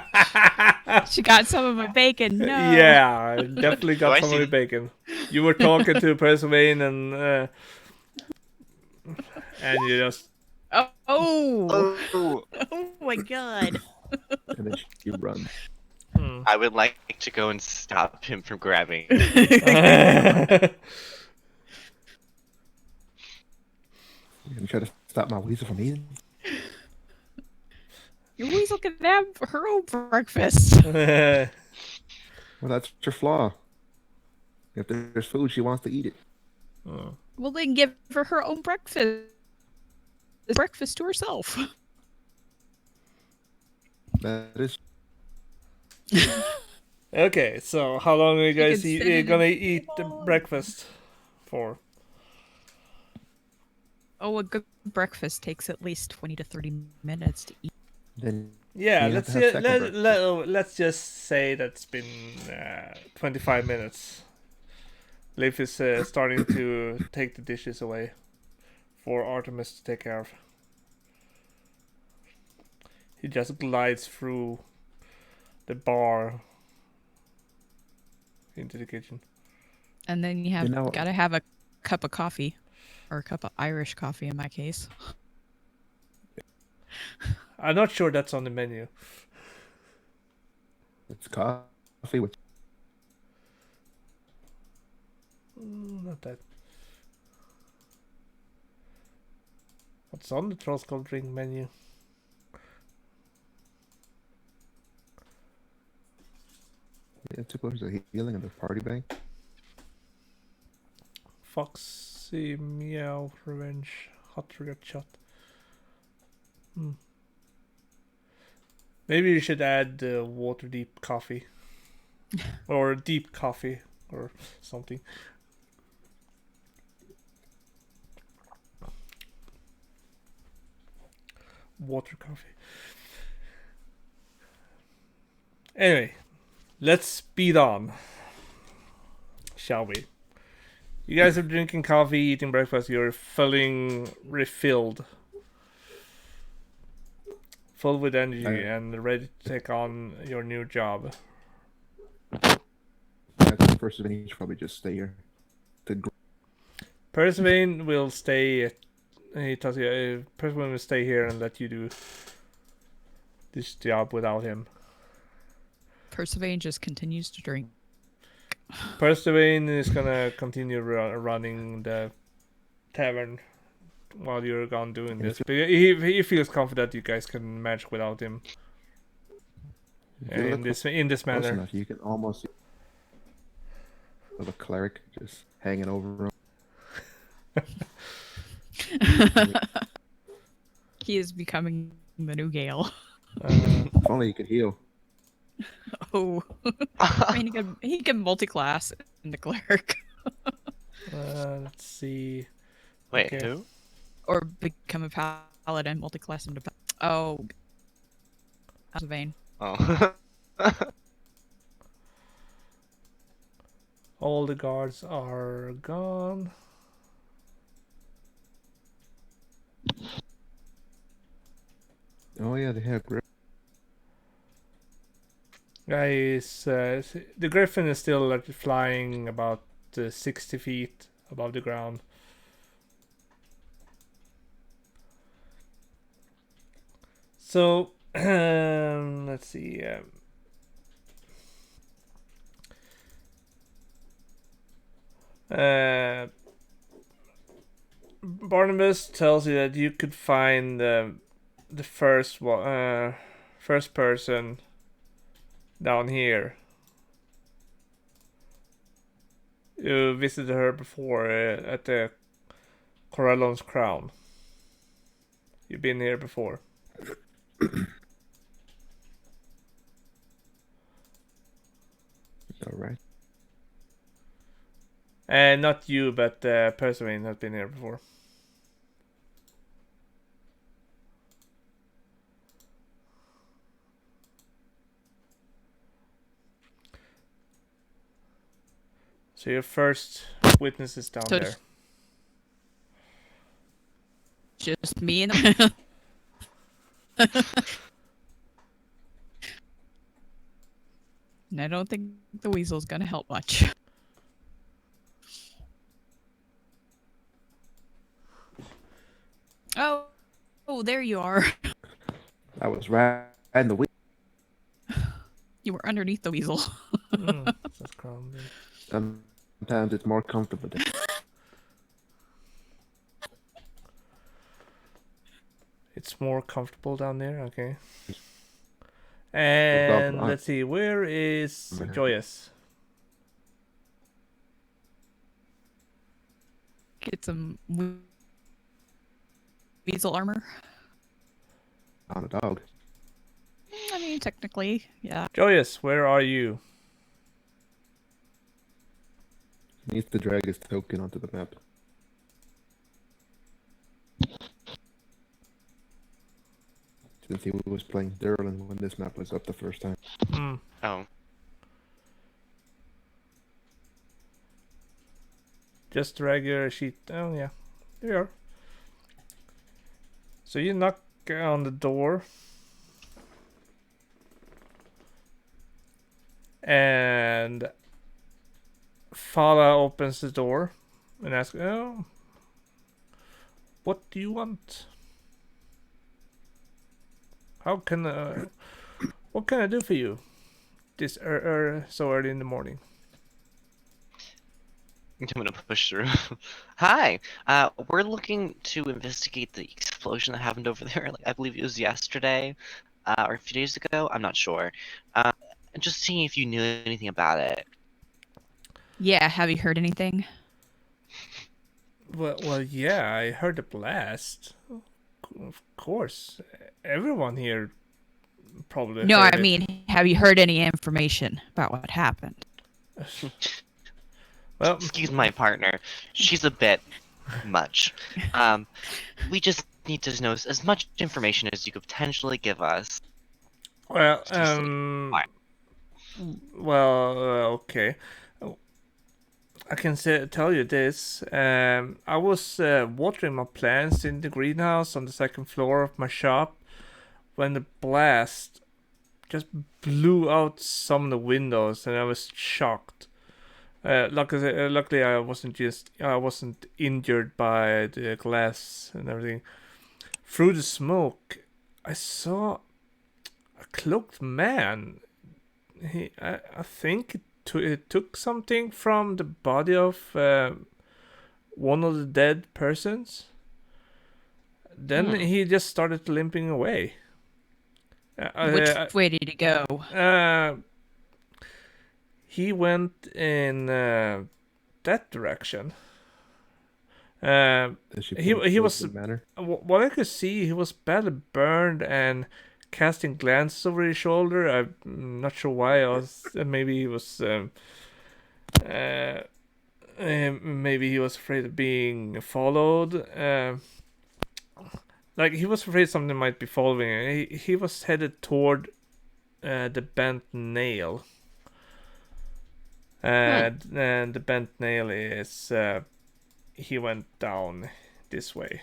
She got some of my bacon. No. Yeah, definitely Oh, I got some of see. your bacon. You were talking to Percivain and you just Oh. Oh, Oh my god. And then she runs. I would like to go and stop him from grabbing. You're gonna try to stop my weasel from eating? Your weasel can have her own breakfast. Well, that's your flaw. If there's food, she wants to eat it. Well, then give her own breakfast. Breakfast to herself. That is. Okay, so how long are you guys can sit at a gonna eat the table. breakfast for? Oh, a good breakfast takes at least 20 to 30 minutes to eat. Then Yeah, you have to have second breakfast. let's just say that's been 25 minutes. Leif is starting to take the dishes away for Artemis to take care of. He just glides through the bar into the kitchen. And then you have You know- gotta have a cup of coffee. Or a cup of Irish coffee in my case. I'm not sure that's on the menu. It's coffee with Not that. What's on the Trollskull drink menu? yeah, 2 potions of healing in the party bank. Foxy Meow Revenge Hot Red Shot. Maybe you should add Waterdeep coffee. Or deep coffee or something. Water coffee. Anyway, let's speed on. Shall we? You guys are drinking coffee, eating breakfast, you're feeling refilled. Full with energy and ready to take on your new job. I think first of each probably just stay here. Percivain will stay. He tells you, Percivain will stay here and let you do this job without him. Percivain just continues to drink. Percivain is gonna continue running the tavern while you're gone doing this. But he feels confident you guys can manage without him in this Close manner. enough, you can almost see of a cleric just hanging over him. He is becoming the new Gale. If only you could heal. Oh. I mean, he can multi-class in the cleric. Let's see. Wait, Okay. who? Or become a paladin, multi-class into... Oh. Percivain. Oh. All the guards are gone. Oh yeah, they have grip. Guys, the griffin is still flying about 60 feet above the ground. So, let's see. Barnabas tells you that you could find the first person down here. You visited her before at the Corellon's Crown. You've been here before. Alright. Not you, but Percivain has been here before. So your first witness is down So there. Just me and the... And I don't think the weasel's gonna help much. Oh, there you are. I was riding the wheel. You were underneath the weasel. That's crumbly. Sometimes it's more comfortable than It's more comfortable down there, okay. And on. let's see, where is Joyous? Get some weasel armor. on a dog. I mean, technically, yeah. Joyous, where are you? Needs to drag his token onto the map. Since he was playing Durlin when this map was up the first time. Hmm. Oh, Just drag your sheet. Oh yeah, there you are. So you knock on the door, and Fala opens the door and asks, "Oh, what do you want? How can what can I do for you this so early in the morning?" I'm gonna push through. Hi, we're looking to investigate the explosion that happened over there. Like, I believe it was yesterday, or a few days ago. I'm not sure. Just seeing if you knew anything about it. Yeah, have you heard anything? Well, yeah, I heard the blast. Of course, everyone here probably No, heard I mean, have you heard any information about what happened? it. Well, Excuse my partner. She's a bit much. We just need to know as much information as you could potentially give us. well, Fine. okay. I can tell you this. I was watering my plants in the greenhouse on the second floor of my shop when the blast just blew out some of the windows, and I was shocked. Luckily, I wasn't injured by the glass and everything. Through the smoke, I saw a cloaked man. I think it took something from the body of one of the dead persons. Then he just started limping away. Which way did he go? He went in that direction. He was what I could see. He was badly burned and casting glances over his shoulder. I'm not sure why. Maybe he was maybe he was afraid of being followed. Like he was afraid something might be following him. He was headed toward the bent nail. And the bent nail is he went down this way.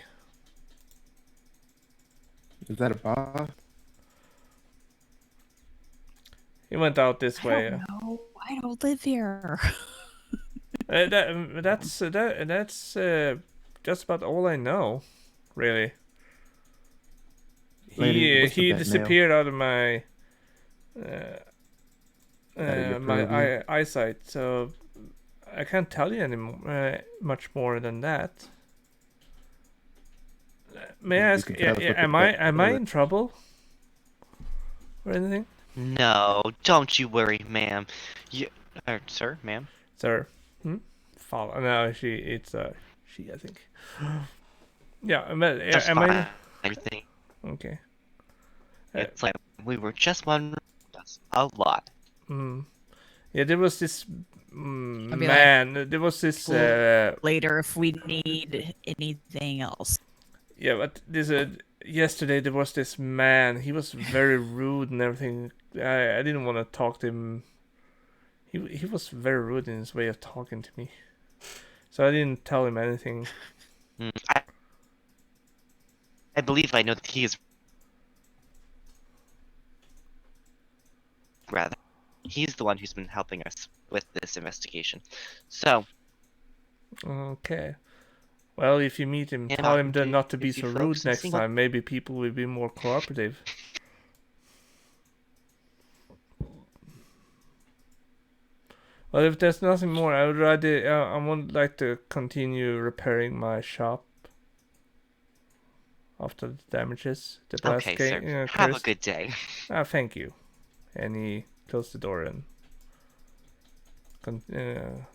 Is that a boss? He went out this way. No, I don't live here. That's just about all I know, really. Lady, what's the He bent disappeared out of my your my purview? eyesight, so I can't tell you much more than that. May I You ask, can tell us what the am I in trouble or anything, No, don't you worry, ma'am. Sir, ma'am. sir? Follow? No, it's she, I think. Yeah, Just am fine. I? Everything. Okay. It's like we were just wondering. That's a lot. Yeah, there was this be man. There was this. Later, if we need anything else. Yeah, but yesterday there was this man. He was very rude and everything. I didn't want to talk to him. He was very rude in his way of talking to me, so I didn't tell him anything. I believe I know that he is. Rather, he's the one who's been helping us with this investigation. So. Okay. Well, if you meet him, Yeah, tell him not to be if you so folks rude and next see what- time. Maybe people will be more cooperative. Well, if there's nothing more, I would rather. I would like to continue repairing my shop after the damages. The blast Okay, sir. Have a occurs. good day. Thank you. And he closed the door and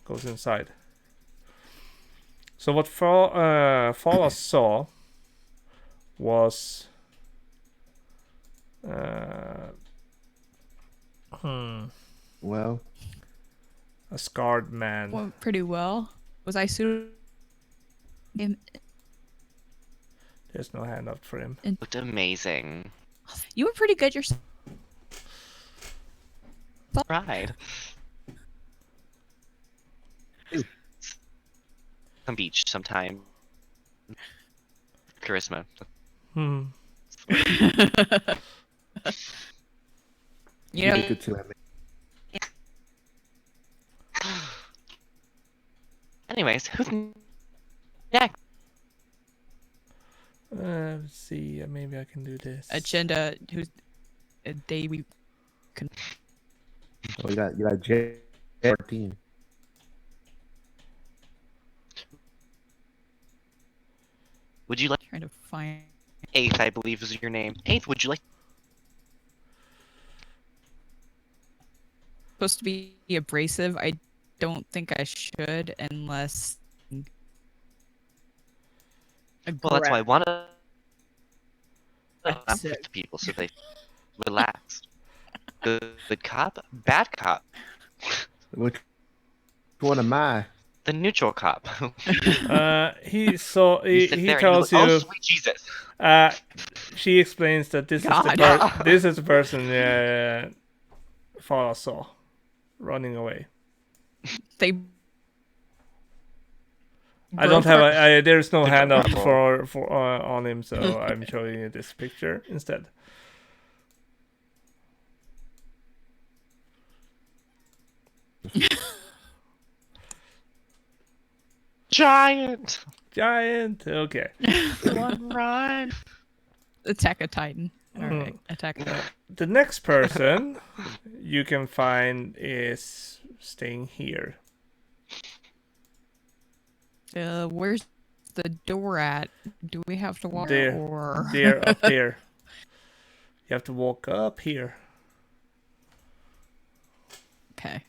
goes inside. So what Fala saw was Well, A scarred man. Went pretty well. Was I suited? There's no hand up for him. Looked amazing. You were pretty good yourself. Pride. Some beach sometime. Charisma. Hmm. You know, make it to Anyways, who's next? Let's see. Maybe I can do this. agenda. Who's a day we can. Oh, you got J 14. Would you like Trying to find. Eighth, I believe is your name. Eighth, would you like Supposed to be abrasive. I don't think I should unless. Well, that's why I want to Aggressive. with people so they relax. Good cop, bad cop, Which one am I? the neutral cop. He You sit he there and tells look, you. oh sweet Jesus. She explains that this God. this is the person Farah saw running away. They. I don't have there's no Different handout level. for on him, so I'm showing you this picture instead. Giant. Okay. One run. Attack a Titan. All Mhm. right, attack a The next person you can find is staying here. Where's the door at? Do we have to walk There. or? There, up there. You have to walk up here. Okay.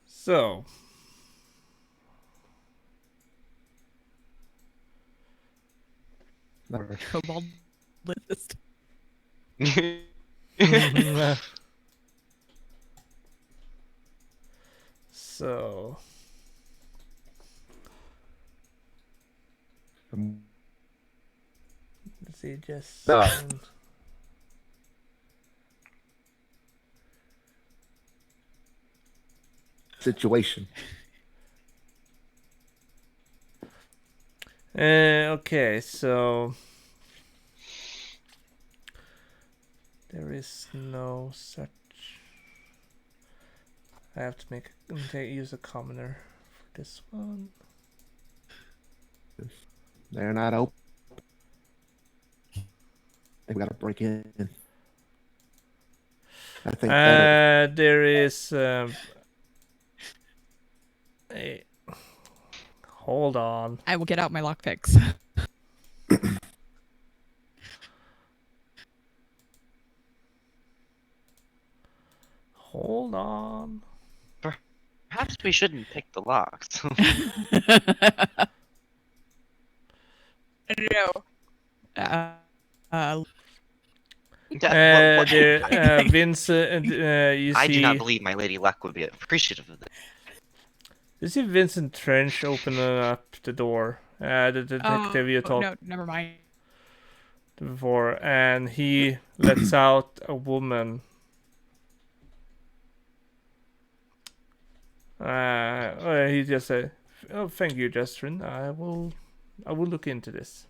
So, Cobalt list. so let's see, just Situation. okay, so there is no such. I have to use a commoner for this one. They're not open. We gotta break in. I think better. There is hold on. I will get out my lockpicks. Hold on. Perhaps we shouldn't pick the locks. I don't know. Vincent, you I see. do not believe my lady luck would be appreciative of this. You see Vincent Trench opening up the door. The detective you talked No, never mind. to before, and he lets out a woman. He just said, "Oh, thank you, Justrin. I will look into this."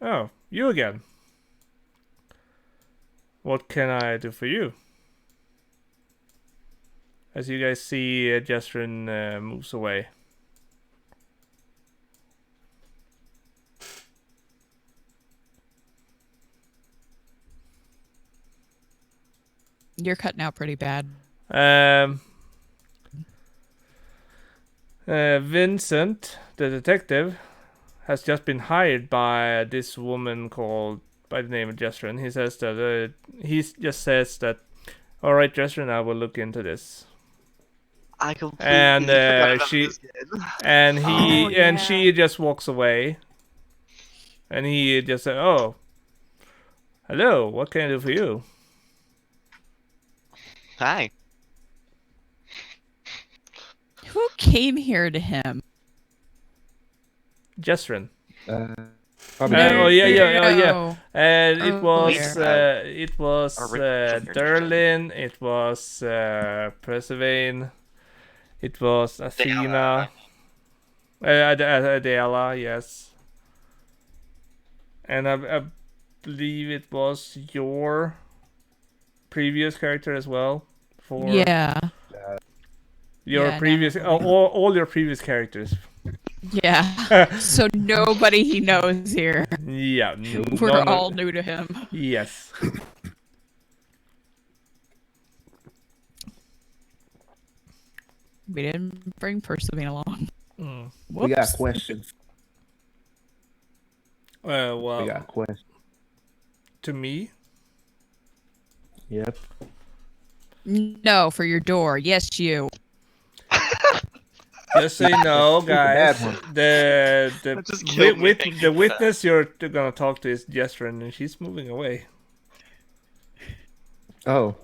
Oh, you again. What can I do for you? As you guys see, Justrin moves away. You're cutting out pretty bad. Vincent, the detective, has just been hired by this woman called by the name of Justrin. He says that he just says that, "All right, Justrin, I will look into this." I completely And forgot about she this kid. and he Oh, and yeah. she just walks away. And he just said, "Oh, hello. What can I do for you?" Hi. Who came here to him? Jesrin. Probably No, Oh yeah, yeah, oh yeah. no. And Earlier. it was Original Derlin, it was Persephone, it was Athena, Adela, yes. And I believe it was your previous character as well. For Yeah. your Yeah, previous, now- all your previous characters. Yeah. So nobody he knows here. Yeah, We're none of- all new to him. Yes. We didn't bring Persephone along. Mm. We got Whoops. questions. Well, We got questions. to me, Yep. No, for your door. Yes, you. just so you know, It's a bad guys, one. the That just killed me thinking the of witness you're gonna talk to is Jesrin, and she's moving away. Oh.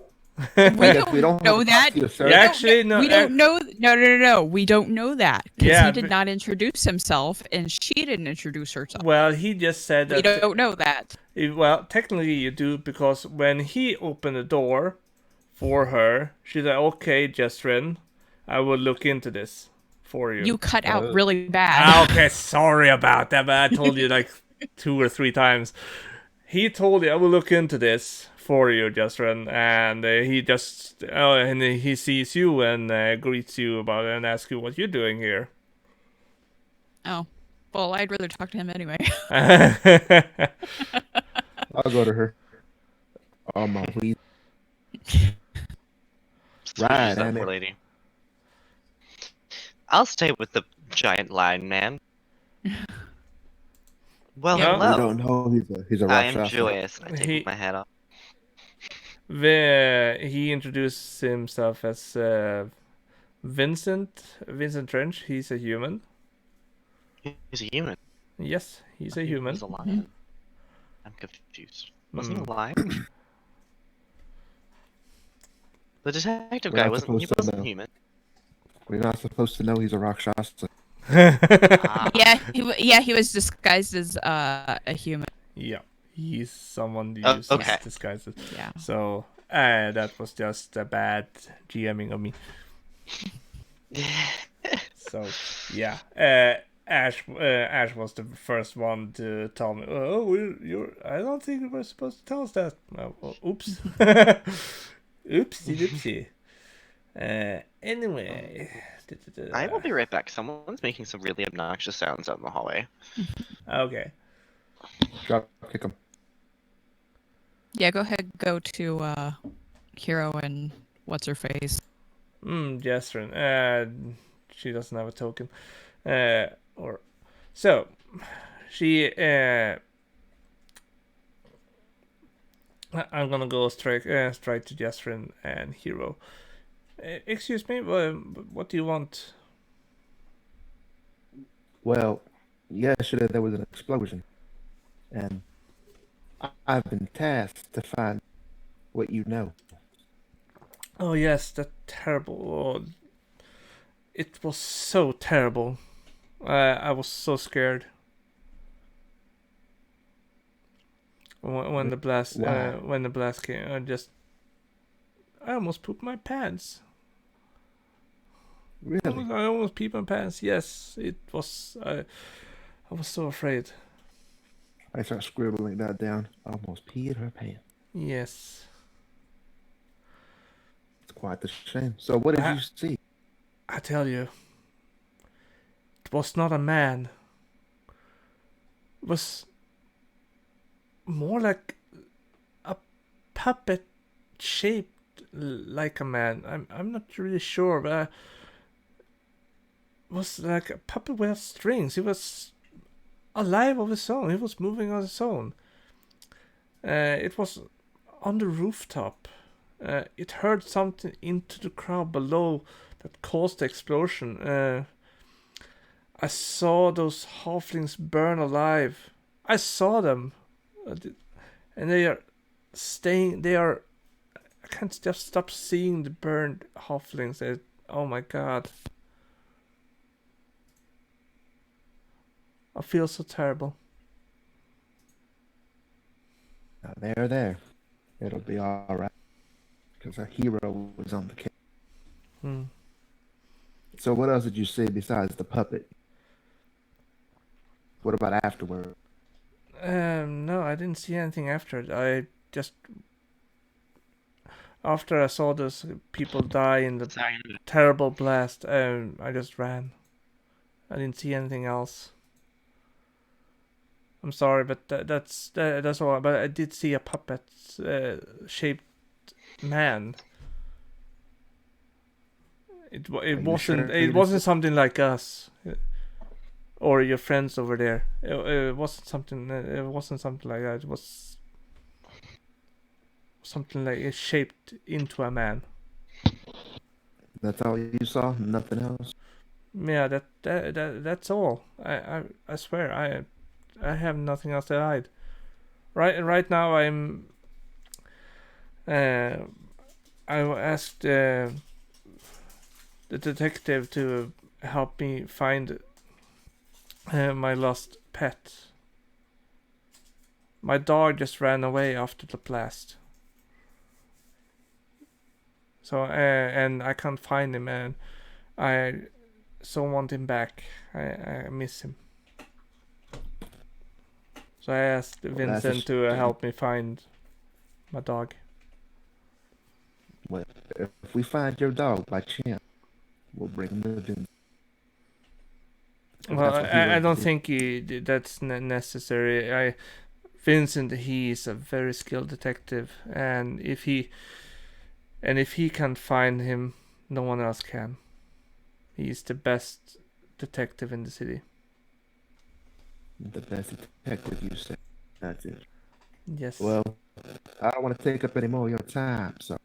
We I guess don't we don't know have to that. talk to you, sir. Yeah, actually, no. We don't know. No. We don't know that because Yeah, he did but- not introduce himself, and she didn't introduce herself. Well, he just said We that. don't know that. Well, technically you do, because when he opened the door for her, she said, "Okay, Jesrin, I will look into this for you." You cut out Oh. really bad. Ah, okay, sorry about that, but I told you like 2 or 3 times. He told you, "I will look into this for you, Jesrin," and he just and he sees you and greets you about it and asks you what you're doing here. Oh, well, I'd rather talk to him anyway. I'll go to her. Oh my please. Right, Right, that and poor it- lady. I'll stay with the giant lion man. Well, Yeah. We hello. don't know he's a I am Rakshasa. joyous. I take He- my hat off. He introduced himself as Vincent Trench. He's a human. He's a human. Yes, he's a human. He's a lion. I'm confused. Wasn't he a lion? The detective We're guy not wasn't. He supposed to wasn't know. human. We're not supposed to know he's a Rakshasa. Ah, Yeah, he was disguised as a human. Yeah, he's someone who Oh, uses okay. disguises. Yeah. So that was just a bad GMing of me. So yeah, Ash was the first one to tell me. Oh, you're. I don't think you were supposed to tell us that. Oh, well, oops. Oopsie doopsie. Anyway. I will be right back. Someone's making some really obnoxious sounds out in the hallway. Okay. Drop kick him. Yeah, go ahead. Go to Hero and what's her face. Jesrin. She doesn't have a token. Or so she. I'm gonna go straight to Jesrin and Hero. Excuse me, what do you want? Well, yesterday there was an explosion, and I've been tasked to find what you know. Oh yes, that terrible. It was so terrible. I was so scared when the blast Why? when the blast came. I almost pooped my pants. Really? I almost peed my pants. Yes, it was. I was so afraid. I start scribbling that down. Almost peed her pants. Yes. It's quite the shame. So what did Ah. you see? I tell you, it was not a man. It was more like a puppet shaped like a man. I'm not really sure, but it was like a puppet without strings. He was alive of his own. He was moving on his own. It was on the rooftop. It heard something into the crowd below that caused the explosion. I saw those halflings burn alive. I saw them, and they are staying. They are. I can't just stop seeing the burned halflings. Oh my god! I feel so terrible. Now, they're there. It'll be all right because our hero was on the case. Hmm. So what else did you see besides the puppet? What about afterward? No, I didn't see anything after it. I just after I saw those people die in the Sorry. terrible blast, I just ran. I didn't see anything else. I'm sorry, but that's all. But I did see a puppet shaped man. It wasn't something like us or your friends over there. It wasn't something. It wasn't something like that. It was something like it shaped into a man. That's all you saw? Nothing else? Yeah, that's all. I swear I have nothing else to hide. Right now I asked the detective to help me find my lost pet. My dog just ran away after the blast. So and I can't find him, and I so want him back. I miss him. So I asked Vincent to help me find my dog. Well, if we find your dog by chance, we'll bring him to Vincent. Well, I don't think that's necessary. Vincent, he is a very skilled detective, and if he can't find him, no one else can. He's the best detective in the city. The best detective, you say. That's it. Yes. Well, I don't want to take up any more of your time, so.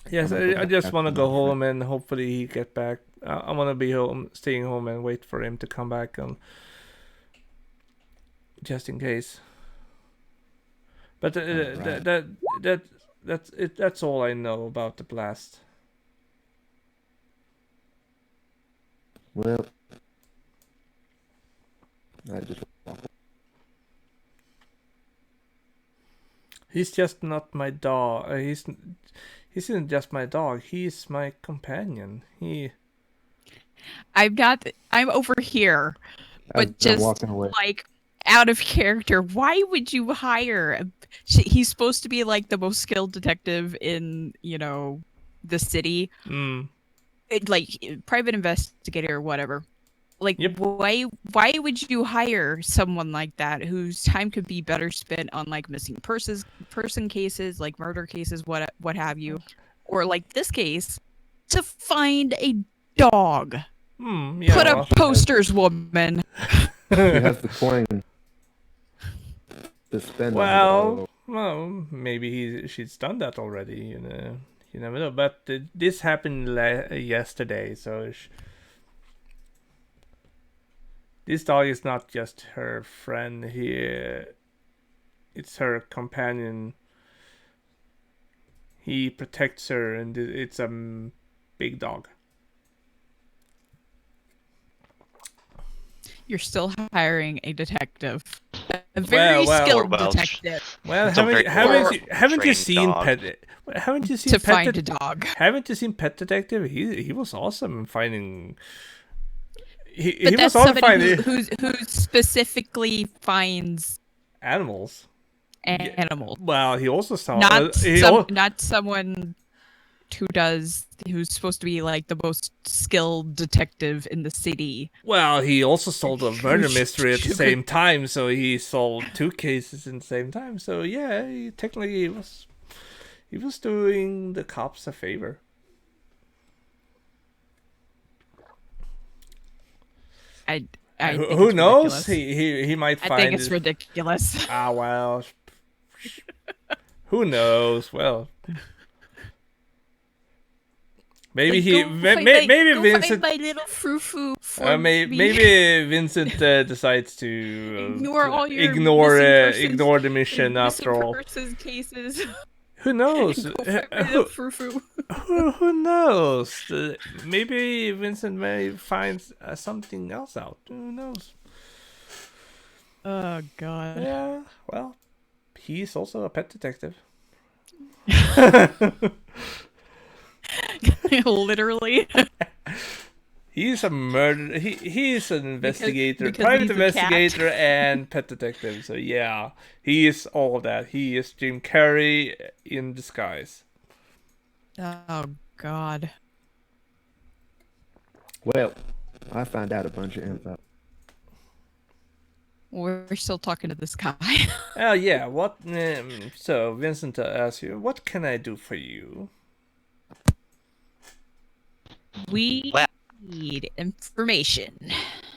Yes, I just want to go home and hopefully he get back. I want to be home, staying home and wait for him to come back, just in case. But that's it. That's all I know about the blast. Well, I just. He's just not my dog. He isn't just my dog. He's my companion. I'm over here, but just walking away. like out of character. Why would you hire? He's supposed to be like the most skilled detective in the city, like private investigator or whatever. Like, Yep. why would you hire someone like that whose time could be better spent on like missing person cases, like murder cases, what have you, or like this case, to find a dog? Yeah, Put up posters, woman. He has the coin to spend. Well, maybe she's done that already. You never know. But this happened yesterday, so. This dog is not just her friend. It's her companion. He protects her, and it's a big dog. You're still hiring a detective, a very skilled detective. Well, haven't you seen Pet? Haven't you seen to find a dog? Haven't you seen Pet Detective? He was awesome in finding. But that's somebody who specifically finds animals. Animals. Well, he also saw not someone who's supposed to be like the most skilled detective in the city. Well, he also solved a murder mystery at the same time, so he solved 2 cases in the same time. So yeah, he was doing the cops a favor. I think who knows? Ridiculous. He might find. I think it's ridiculous. Well, who knows? Well, Maybe Like, he, go may, find may, maybe go Vincent, find my little frou-frou for me. maybe Vincent decides to Ignore all your ignore missing persons, ignore the mission missing after all. persons cases. Who knows? Go find my little frou-frou. Who knows? Maybe Vincent may find something else out. Who knows? Oh God. Yeah. Well, he's also a pet detective. Literally. He's a murder. He's an investigator, because private he's a cat. investigator, and pet detective. So yeah, he is all of that. He is Jim Carrey in disguise. Oh God. Well, I found out a bunch of info. We're still talking to this guy. Oh yeah. What? So Vincent asks you, "What can I do for you?" We Well- need information.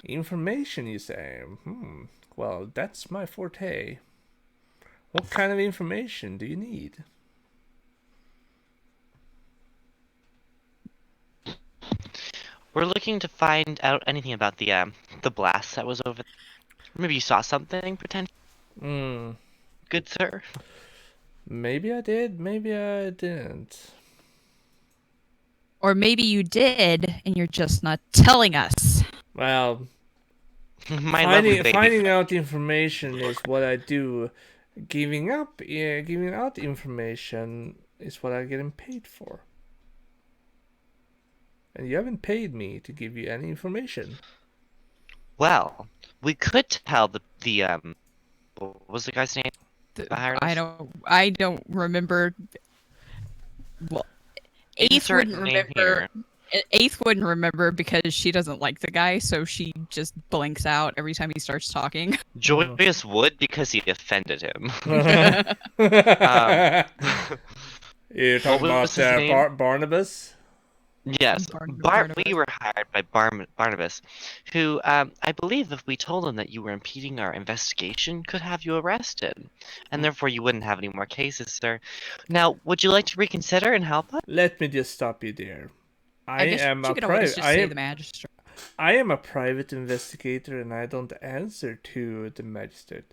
Information, you say? Well, that's my forte. What kind of information do you need? We're looking to find out anything about the blast that was over. Maybe you saw something potential, Hmm. good sir. Maybe I did. Maybe I didn't. Or maybe you did, and you're just not telling us. Well, My lovely baby. finding out information is what I do. Giving out information is what I'm getting paid for. And you haven't paid me to give you any information. Well, we could tell the what was the guy's name? hired us? I don't remember. Well, Eighth Insert wouldn't name remember. here. Eighth wouldn't remember because she doesn't like the guy, so she just blinks out every time he starts talking. Joyous would because he offended him. You're talking What was about his name? Barnabas? Yes, Barnabas. we were hired by Barnabas, who I believe if we told him that you were impeding our investigation, could have you arrested, and therefore you wouldn't have any more cases, sir. Now, would you like to reconsider and help us? Let me just stop you there. I guess am you a could always private. just say the magistrate. I am a private investigator, and I don't answer to the magistrate.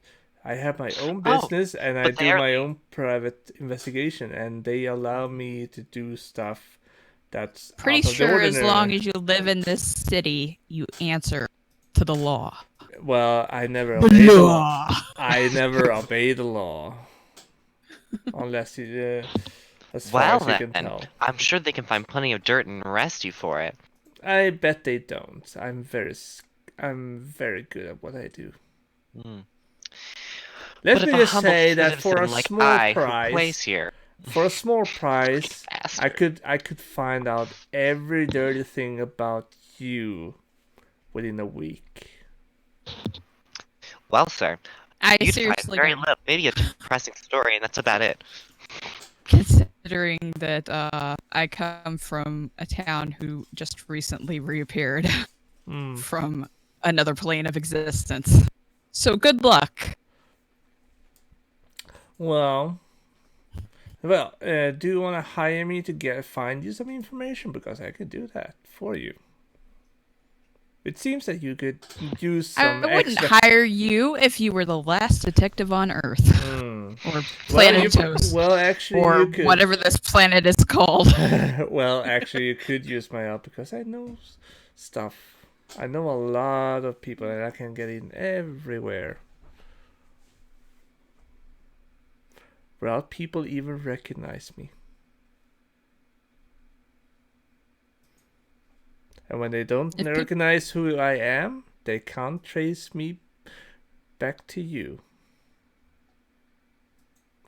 I have my own business, and I but do they're- my own private investigation, and they allow me to do stuff that's Pretty out of the sure as ordinary. long as you live in this city, you answer to the law. Well, I never obey the law. I never obey the law, unless you, as far Well as you can then, tell. I'm sure they can find plenty of dirt and arrest you for it. I bet they don't. I'm very good at what I do. Hmm. Let But me if a just humble say that citizen for a like small I, who price, plays here, for a small price, bastard. I could find out every dirty thing about you within a week. Well, sir, I you'd find seriously very don't, little, maybe a depressing story, and that's about it. considering that I come from a town who just recently reappeared Hmm. from another plane of existence. So good luck. Well, do you want to hire me to find you some information? Because I could do that for you. It seems that you could use some I wouldn't extra. hire you if you were the last detective on Earth. Hmm. Or Planetos. Well, actually, or you could. whatever this planet is called. Well, actually, you could use my help because I know stuff. I know a lot of people, and I can get in everywhere without people even recognize me. And when they don't If peop- recognize who I am, they can't trace me back to you.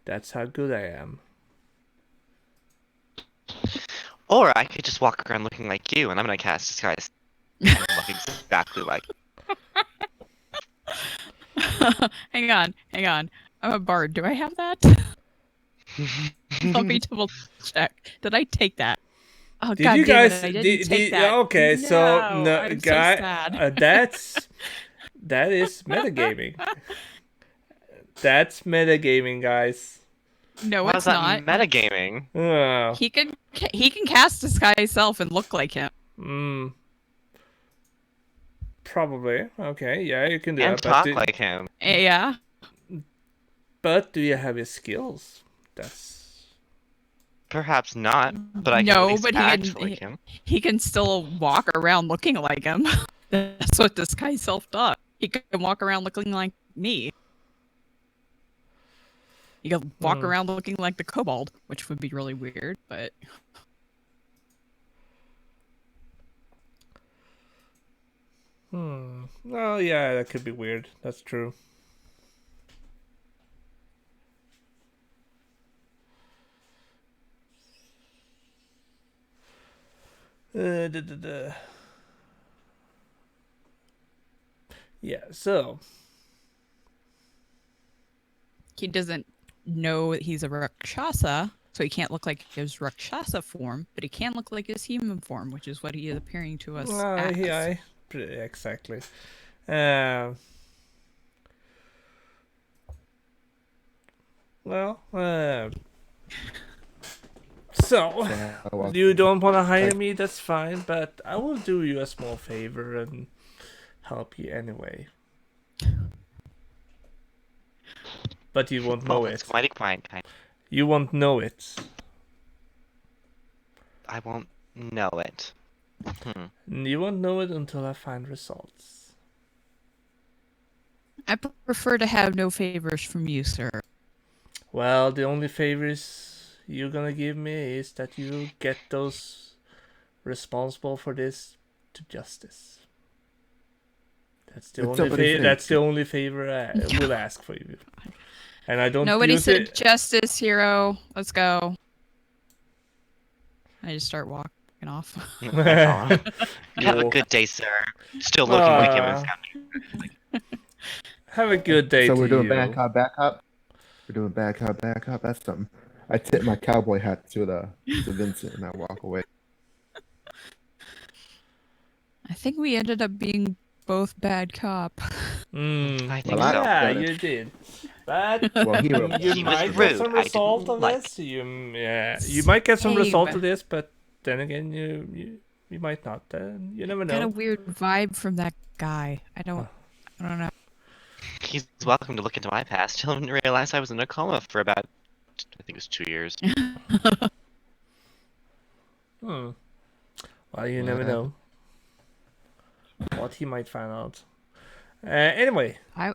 That's how good I am. Or I could just walk around looking like you, and I'm gonna cast disguise. I look exactly like. Hang on. I'm a bard. Do I have that? Let me double check. Did I take that? Oh, Did God you damn guys? it, I didn't take that. Okay, so no, I'm guy, so sad. that is metagaming. That's metagaming, guys. No, How's it's that not. metagaming? He can cast disguise self and look like him. Probably. Okay, yeah, you can do And that. talk like him. Yeah. But do you have his skills? That's Perhaps not, but I can at No, least but act like him. he can still walk around looking like him. That's what disguise self does. He can walk around looking like me. He can walk around looking like the kobold, which would be really weird, but Oh yeah, that could be weird. That's true. Da, da, da. Yeah, so he doesn't know that he's a Rakshasa, so he can't look like his Rakshasa form, but he can look like his human form, which is what he is appearing to us as. yeah, exactly. Uh, well, so you don't want to hire me, that's fine, but I will do you a small favor and help you anyway. But you won't know it. It's mighty quiet, kind. You won't know it. I won't know it. You won't know it until I find results. I prefer to have no favors from you, sir. Well, the only favors you're gonna give me is that you get those responsible for this to justice. That's the only favor I will ask for you. And I don't. Nobody said justice, hero. Let's go. I just start walking off. Have a good day, sir. Still looking like him. Have a good day. So we're doing back hop. We're doing back hop. That's something. I tip my cowboy hat to Vincent and I walk away. I think we ended up being both bad cop. I think Well, so. Yeah, you did. But you might get some result of this. You might get some result of this, but then again, you might not. You never know. Got a weird vibe from that guy. I don't know. He's welcome to look into my past. He'll realize I was in a coma for about, I think it was 2 years. Well, you never know what he might find out. Anyway, I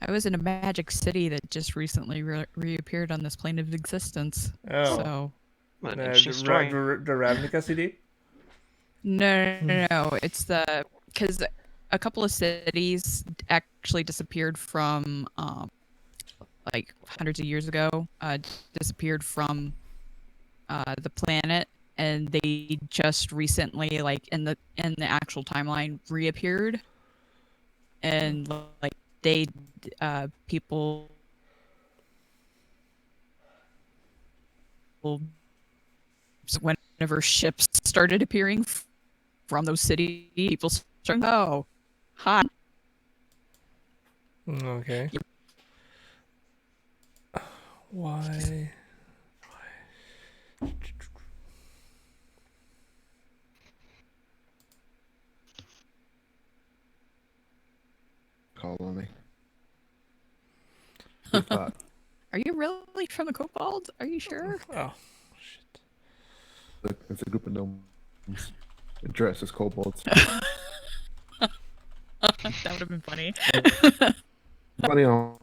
was in a magic city that just recently reappeared on this plane of existence. Oh. So What an interesting story. the Ravnica city? No. It's because a couple of cities actually disappeared from like hundreds of years ago. Disappeared from the planet, and they just recently, like in the actual timeline, reappeared, and like they people whenever ships started appearing from those cities, people started, oh, hi. Okay. Why? Call on me. Good thought. Are you really from the Kobold? Are you sure? Oh, shit. Look, it's a group of gnomes dressed as kobolds. That would have been funny. Funny on.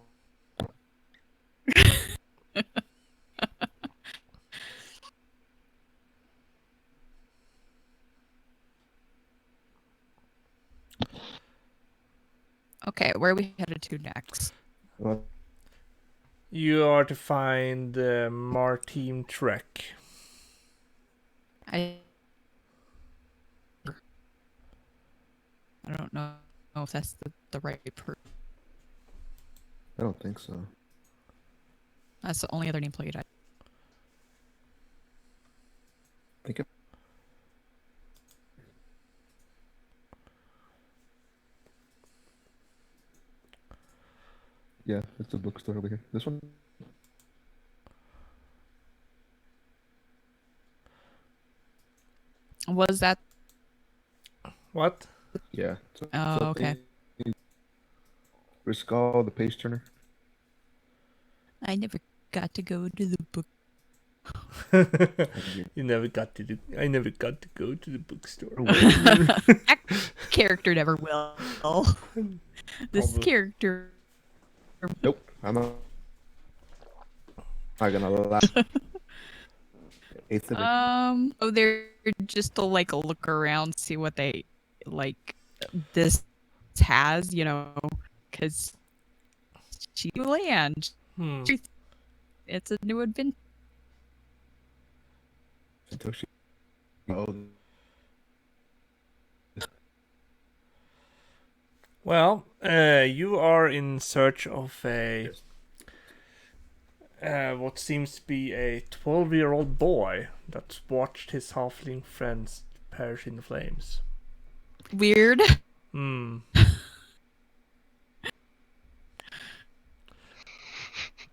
Okay, where are we headed to next? Well, You are to find the Marteam Trek. I don't know if that's the right I don't think so. That's the only other nameplate I Think it. Yeah, it's a bookstore over here. This one? Was that? What? Yeah. Oh, okay. Riscal, the page turner. I never got to go to the book. You never got to do. I never got to go to the bookstore. That character never will. This Probably. character. Nope. I'm not gonna lie. It's a Oh, they're just to like look around, see what they like. This has, because she land. Hmm. It's a new adventure. until she. Oh, Well, you are in search of a what seems to be a 12-year-old boy that watched his halfling friends perish in flames. Weird. Hmm.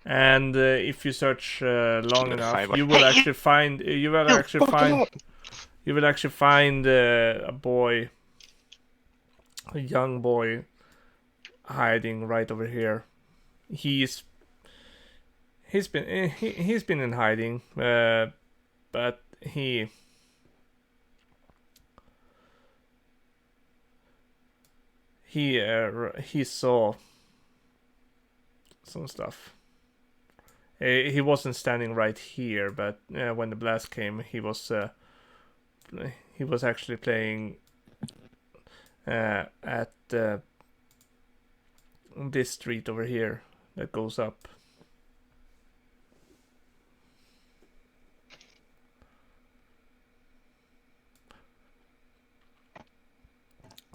And if you search long You're enough, fine. you will Hey, actually find. You will you actually fucked find. up. You will actually find a boy, a young boy, hiding right over here. He's been in hiding, but he saw some stuff. He wasn't standing right here, but when the blast came, he was actually playing at this street over here that goes up.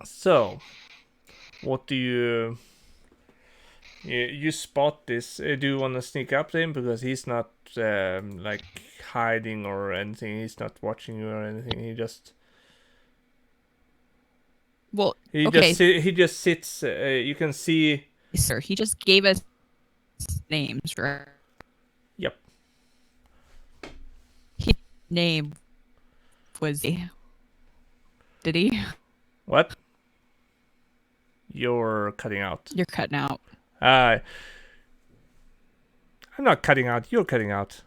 So, what do you spot this? Do you want to sneak up to him because he's not like hiding or anything? He's not watching you or anything. Well, He okay, just sits. You can see. sir. He just gave us names, right? Yep. His name was. Did he? What? You're cutting out. You're cutting out. I'm not cutting out. You're cutting out.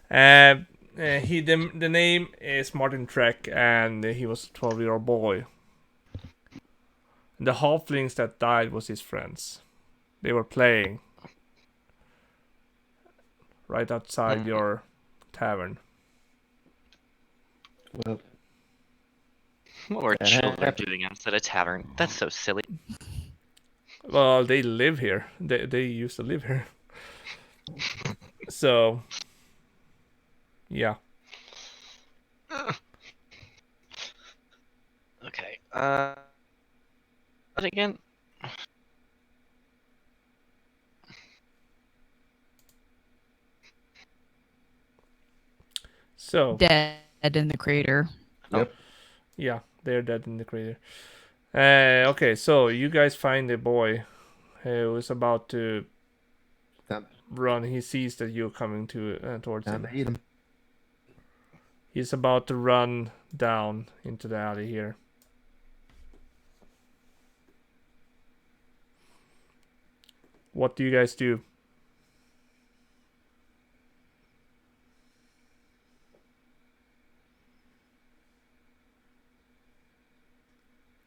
The name is Martin Trek, and he was a 12-year-old boy. The halflings that died was his friends. They were playing right outside your tavern. Well, What were That children happened. doing outside a tavern? That's so silly. Well, they live here. They used to live here. So, yeah. Okay. What again? So, Dead in the crater. Yep. yeah, they're dead in the crater. Okay, so you guys find a boy who is about to Time, run. He sees that you're coming towards time him. to eat him. He's about to run down into the alley here. What do you guys do?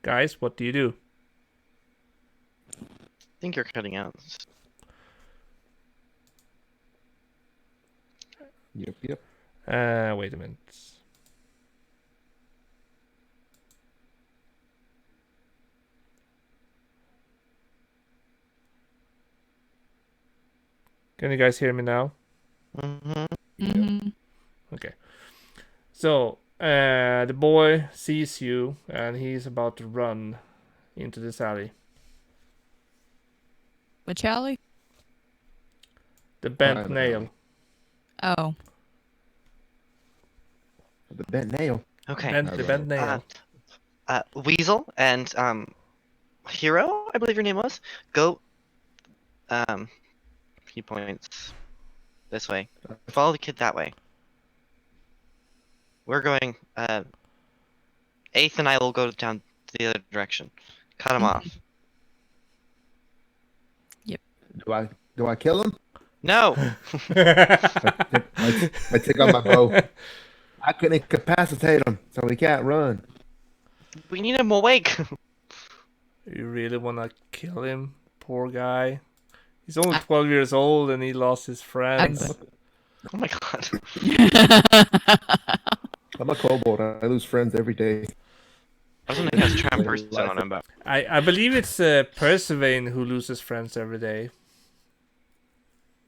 Guys, what do you do? I think you're cutting out. Yep. Wait a minute. Can you guys hear me now? Mm-hmm. Okay. So, the boy sees you and he's about to run into this alley. Which alley? The bent Private nail. alley. Oh. The bent nail. Okay. The bent nail. Weasel and Hero, I believe your name was. Go. He points this way. Follow the kid that way. We're going. Eighth and I will go down the other direction. Cut him off. Do I kill him? No. I take out my bow. I can incapacitate him, so he can't run. We need him awake. You really wanna kill him? Poor guy. He's only 12 years old and he lost his friends. Oh my god. I'm a kobold. I lose friends every day. I was gonna cast Charm Person on him, but I believe it's Persevain who loses friends every day.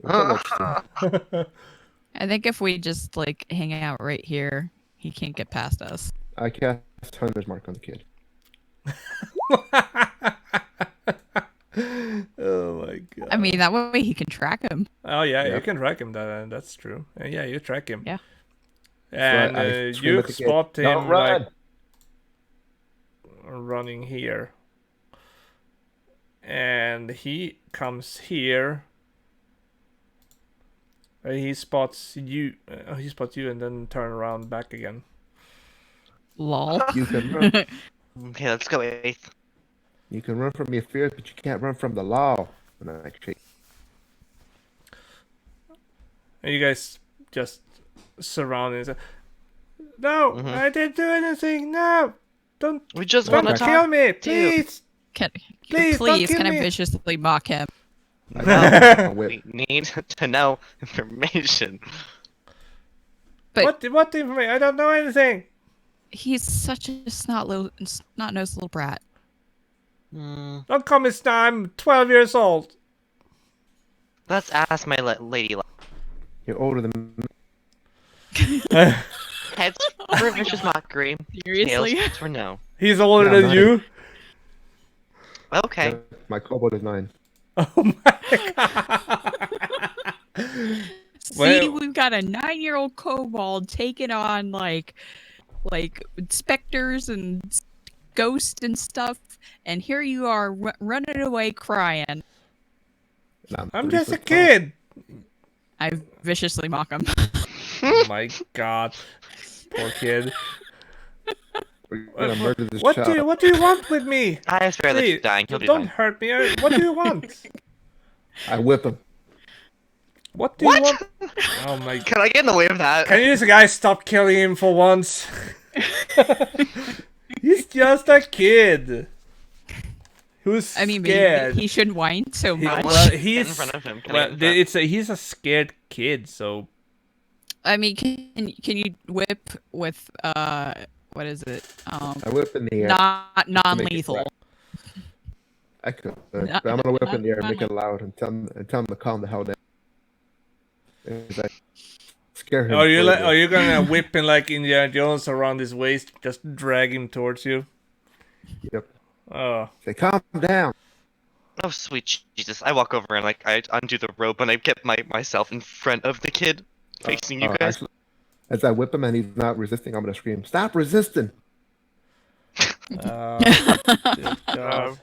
I think if we just like hang out right here, he can't get past us. I cast Hunter's Mark on the kid. Oh my god. I mean, that way he can track him. Oh yeah, Yeah. you can track him. That's true. Yeah, you track him. Yeah. And I scream you at the kid, spot "Don't him run!" like running here, and he comes here. He spots you. He spots you, and then turn around back again. Lol. You can run. okay, let's go eighth. You can run from your fears, but you can't run from the law. And I shake. And you guys just surround him. And say, no, Mhm. I didn't do anything. No, don't We just don't want to kill talk. me, to you. please. Please, Please, don't can kill I me. viciously mock him? I whip. We need to know information. But What information? I don't know anything. he's such a snot-nosed little brat. Hmm, Don't call me snot. I'm 12 years old. let's ask my lady. You're older than me. Heads for vicious mockery. Seriously? Tails for no. He's older Yeah, than I'm you. Okay. My kobold is 9. Oh my god. See, Well- we've got a 9-year-old kobold taking on like specters and ghosts and stuff, and here you are running away crying. And I'm 3 just a foot tall. kid. I viciously mock him. Oh my god. Poor kid. We're gonna murder this What child. do you want with me? I swear that Please, he's dying. He'll be don't fine. hurt me. What do you want? I whip him. What do you want? Oh my god. Can I get in the way of that? Can you guys stop killing him for once? He's just a kid. Who's I mean, scared. maybe he shouldn't whine so He- much. well, Get he's in front of him. Can I well, get in front? it's he's a scared kid, so I mean, can you whip with what is it? I whip in the air. Not to make it non-lethal. crack. I could. But I'm gonna whip in the air, make it loud, and tell him to calm the hell down. As I scare him. are you further. are you gonna whip him like Indiana Jones around his waist, just drag him towards you? Yep. Oh, Say, calm down. Oh sweet Jesus! I walk over and like I undo the rope and I get myself in front of the kid, facing you guys. Actually, as I whip him and he's not resisting, I'm gonna scream, "Stop resisting!" good God.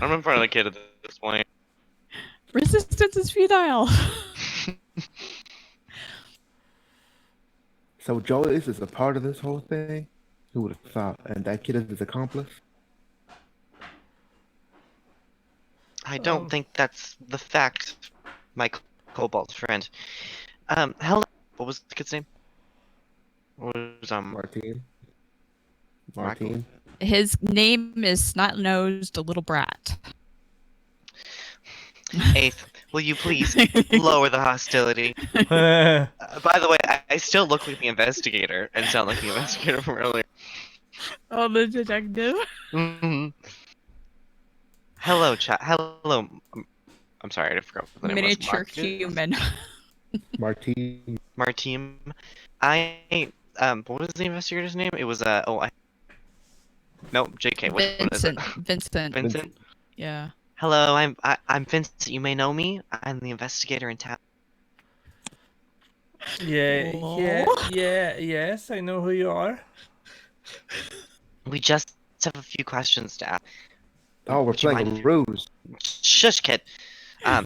I'm in front of the kid at this point. Resistance is futile. So Joyce is a part of this whole thing. Who would have thought? And that kid is his accomplice. I don't think that's the fact, my kobold friend. Hello. What was the kid's name? What was Martine. Marco. Martine. His name is Snot-Nosed Little Brat. Eighth? Will you please lower the hostility? By the way, I still look like the investigator and sound like the investigator from earlier. Oh, the detective. Mhm. Hello, chat. Hello. I'm sorry, I forgot what the name was. Miniature human. Martine. Martine. What was the investigator's name? It was no, JK. What is it? Vincent. Vincent. Yeah. Hello, I'm Vincent. You may know me. I'm the investigator in town. Yes, I know who you are. We just have a few questions to ask. Oh, we're Would you playing mind a ruse. Shush, kid. How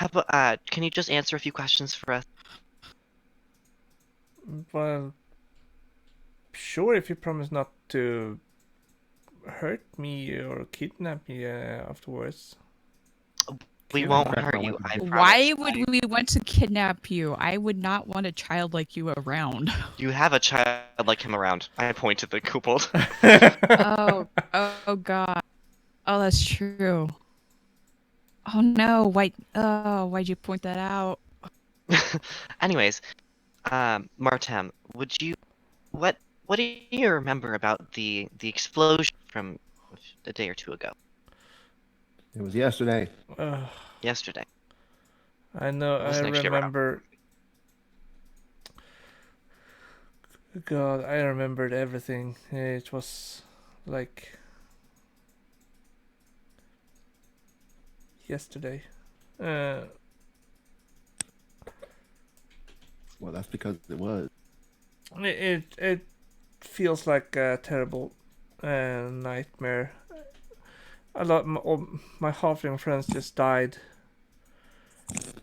about, can you just answer a few questions for us? Well, sure, if you promise not to hurt me or kidnap me afterwards. We Sure. won't Crack hurt my you. whip. I promise. Why would we want to kidnap you? I would not want a child like you around. You have a child like him around. I point to the kobold. Oh God. Oh, that's true. Oh no, why'd you point that out? Anyways, Martem, would you what do you remember about the explosion from a day or two ago? It was yesterday. Yesterday. I know. It was I next year around. remember. God, I remembered everything. It was like yesterday. Well, that's because it was. It feels like a terrible nightmare. A lot. My halfling friends just died.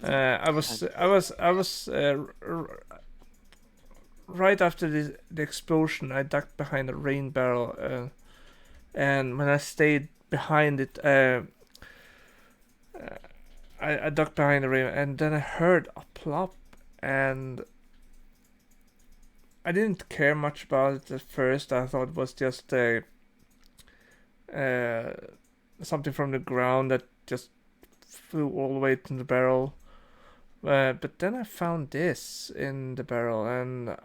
I was right after the explosion. I ducked behind a rain barrel, and when I stayed behind it, I ducked behind the rain, and then I heard a plop, and I didn't care much about it at first. I thought it was just something from the ground that just flew all the way to the barrel. But then I found this in the barrel, and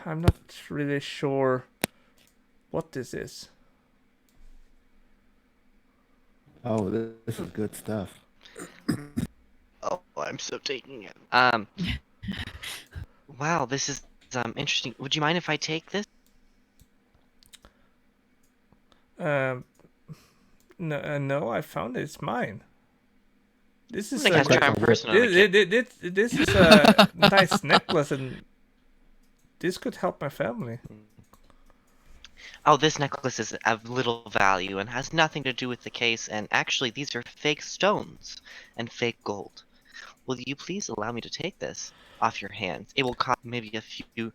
I'm not really sure what this is. Oh, this is good stuff. Oh, I'm so taking it. Wow, this is interesting. Would you mind if I take this? No, I found it. It's mine. This is I think I Like try a and whip. person on the kid. this is a nice necklace, and this could help my family. Oh, this necklace is of little value and has nothing to do with the case, and actually these are fake stones and fake gold. Will you please allow me to take this off your hands? It will cost maybe a few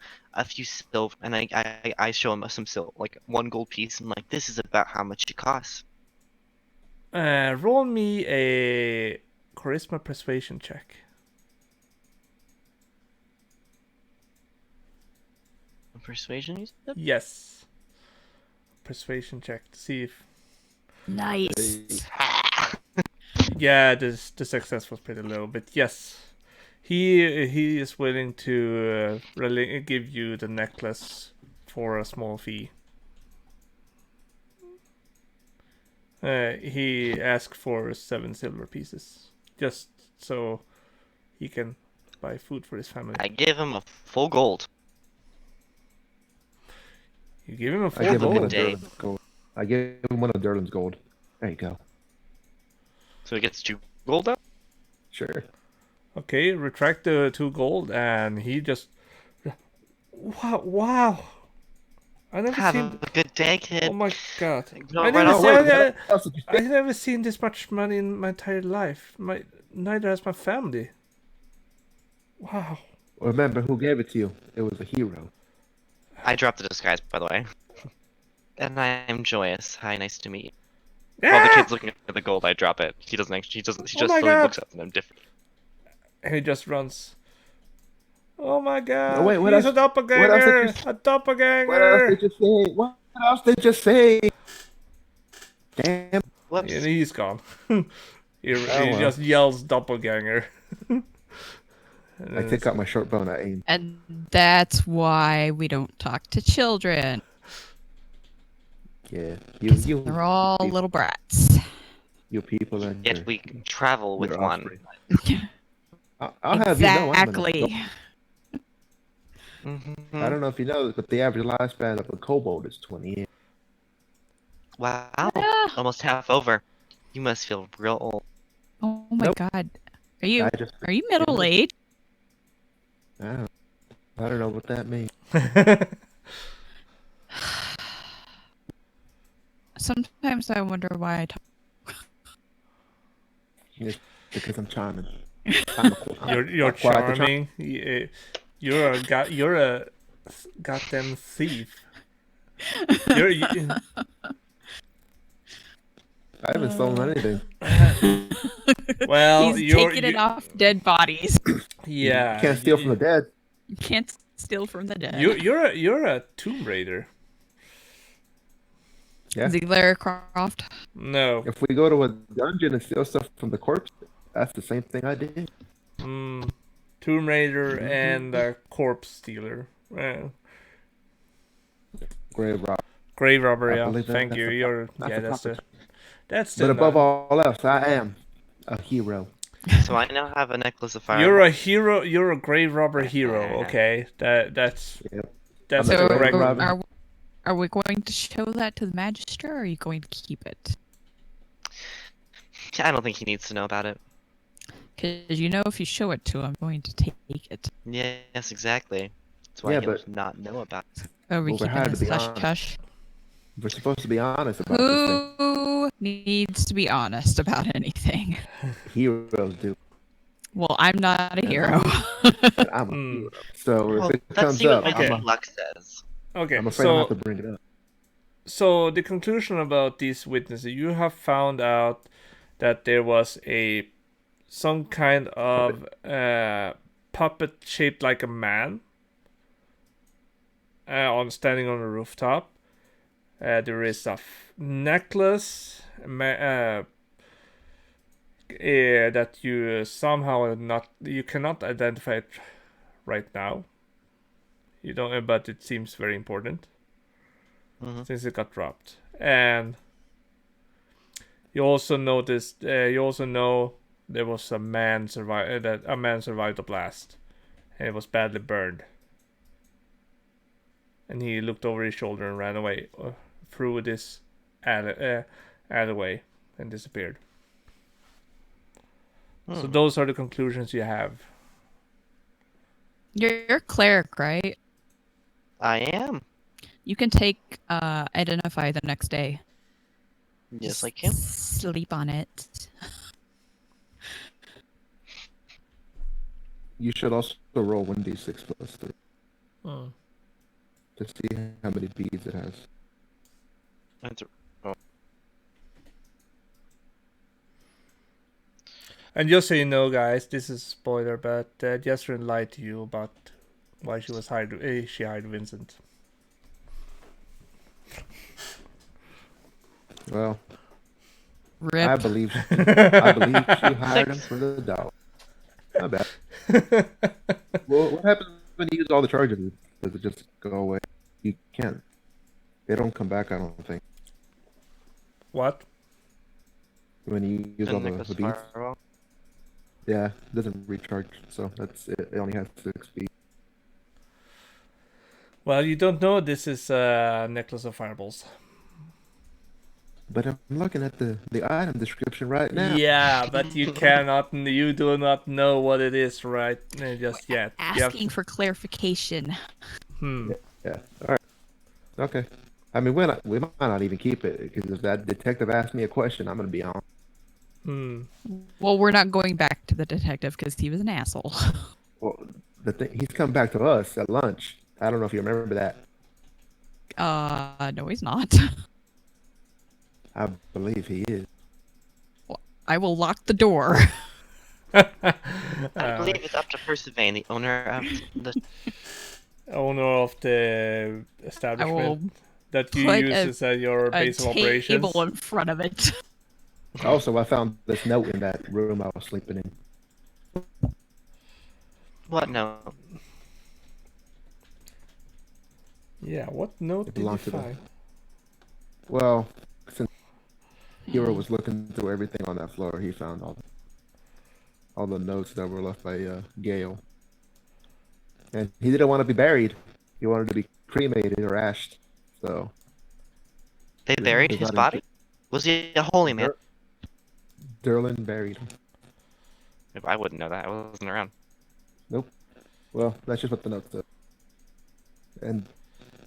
silver, and I show him some silver, like 1 gold piece, and like, this is about how much it costs. Roll me a charisma persuasion check. Persuasion, you said? Yes. Persuasion check to see if. Nice. Yeah, the success was pretty low, but yes, he is willing to really give you the necklace for a small fee. He asked for 7 silver pieces, just so he can buy food for his family. I give him a full gold. You give him a I full give him one gold. of Derlin's gold. I give him one of Derlin's gold. There you go. So he gets 2 gold up? Sure. Okay, retract the 2 gold, and he just. Wow! I never Have seen. a good day, kid. Oh my god! Go I right never, on. see, What else did you I never seen this much money in my entire life. Neither has my family. Wow. Remember who gave it to you? It was a hero. I dropped the disguise, by the way. And I am Joyous. Hi, nice to meet you. Yeah! While the kid's looking at the gold, I drop it. He doesn't actually. He just Oh my slowly God. looks up and I'm different. And he just runs. Oh my god! Oh, wait, what He's else- a doppelganger! what else did A doppelganger! What else did you say? What else did you say? Damn. Whoops. And he's gone. he well. just yells doppelganger. And I then take it's- out my short bow and I aim. And that's why we don't talk to children. Yeah. 'Cause You they're all little brats. you people and Yet we travel with your one. offspring. I'll have you know I'm an Exactly. adult. Mhm. I don't know if you know, but the average lifespan of a kobold is 20 years. Wow. Yeah. Almost half over. You must feel real old. Oh my Nope. god. Are you I are you middle aged? don't know what that means. Sometimes I wonder why I talk. It's because I'm charming. I'm You're quite the charming. You're a guy. You're a goddamn thief. You, I haven't stolen anything. well, He's taking it off dead bodies. Yeah, You can't steal from the dead. You can't steal from the dead. You're a Tomb Raider. Yeah. Ziegler Croft. No. If we go to a dungeon and steal stuff from the corpse, that's the same thing I did. Tomb Raider and a corpse stealer. Grave rob. Grave robber, I yeah. believe Thank that's you. a- You're that's yeah. a That's the. topic. That's But the. above all else, I am a hero. So I now have a necklace of fire. You're a hero. You're a grave robber hero. Okay, that's Yep. that's I'm a the So grave correct. robber. are we going to show that to the magistrate, or are you going to keep it? I don't think he needs to know about it. Because you know, if you show it to him, I'm going to take it. Yes, exactly. That's why Yeah, he'll but- not know about it. Are we Well, we're keeping hired to this be hush honest. hush? We're supposed to be honest about this thing. Who needs to be honest about anything? Heroes do. Well, I'm not a hero. And I'm a hero. So Well, if it let's comes see what up, Okay. Mr. Luck says. Okay, I'm afraid I'll so have to bring it up. so the conclusion about these witnesses, you have found out that there was some kind of puppet shaped like a man standing on a rooftop. There is a necklace that you somehow you cannot identify it right now. You don't, but it seems very important since it got dropped. And you also noticed. You also know there was a man survived. That a man survived the blast, and it was badly burned. And he looked over his shoulder and ran away through this alleyway and disappeared. So those are the conclusions you have. You're a cleric, right? I am. You can take identify the next day. Yes, I Just can. sleep on it. You should also roll 1d6 plus 3 Hmm. to see how many beads it has. That's And just so you know, guys, this is a spoiler, but Jesrin lied to you about why she hired Vincent. Well, Rip. I believe she hired him for the dollar. Not bad. Well, what happens when you use all the charges? Does it just go away? You can't. They don't come back, I don't think. What? When you use the all necklace the of beads. fireball. Yeah, it doesn't recharge, so that's it. It only has 6 beads. Well, you don't know this is a necklace of fireballs. But I'm looking at the item description right now. Yeah, but you you do not know what it is right just yet. You have Asking for clarification. Hmm. Yeah. All right. Okay. I mean, we might not even keep it because if that detective asks me a question, I'm gonna be on. Hmm. Well, we're not going back to the detective because he was an asshole. Well, he's come back to us at lunch. I don't know if you remember that. No, he's not. I believe he is. I will lock the door. I believe it's up to Percivain, the owner of the. Owner of the I will establishment that you put use as your a base of operations. table in front of it. Also, I found this note in that room I was sleeping in. What? No. Yeah, what note It did you belongs to the- find? Well, since Hero was looking through everything on that floor, he found all the notes that were left by Gale. And he didn't want to be buried. He wanted to be cremated or ashed. So They buried He's his not in- body? Was he a holy man? Derlin buried him. I wouldn't know that. I wasn't around. Well, that's just what the note said. And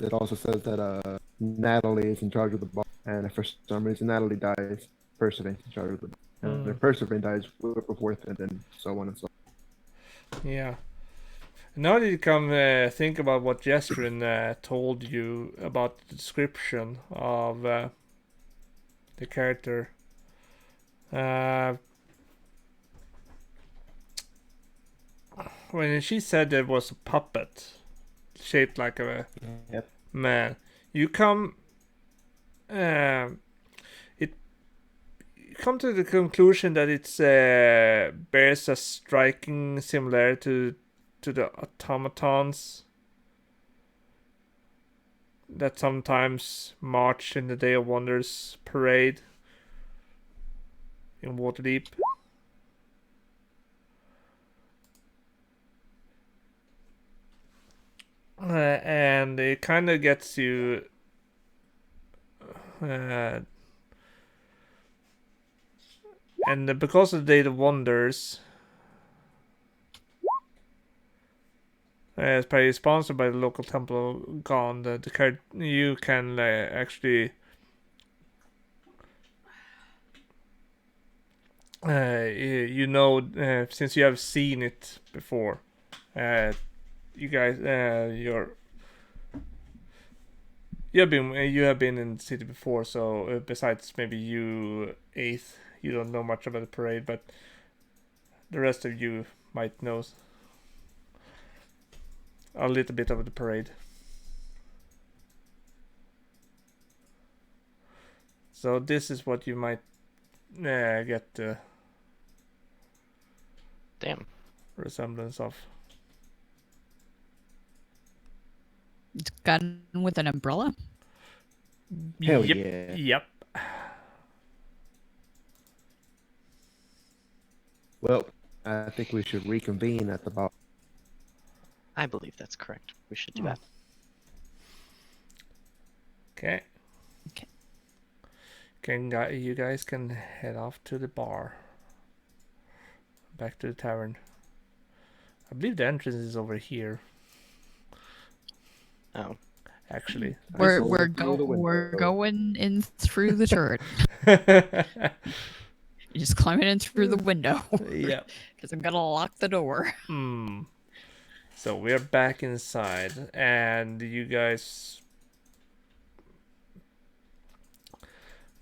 it also says that Natalie is in charge of the bar, and if for some reason Natalie dies, Percivain's in charge of the bar. And if Percivain dies, Whipperforth, and then so on and so on. Yeah. Now that you come think about what Jestrin told you about the description of the character, when she said there was a puppet shaped like a Yep. man, you come it you come to the conclusion that it's bears a striking similarity to the automatons that sometimes march in the Day of Wonders parade in Waterdeep. And it kind of gets you and because of the Day of Wonders, it's probably sponsored by the local temple god. The card you can actually you know since you have seen it before. You guys, you have been in the city before, so besides maybe you eighth, you don't know much about the parade, but the rest of you might know a little bit of the parade. So this is what you might get the Damn. resemblance of. It's gun with an umbrella. Hell Yep. yeah. Yep. Well, I think we should reconvene at the bar. I believe that's correct. We should do that. Okay. Okay. You guys can head off to the bar. Back to the tavern. I believe the entrance is over here. Oh. Actually. We're saw we're it through the we're window. going in through the turret. You're just climbing in through the window. Yep. Because I'm gonna lock the door. So we're back inside, and you guys,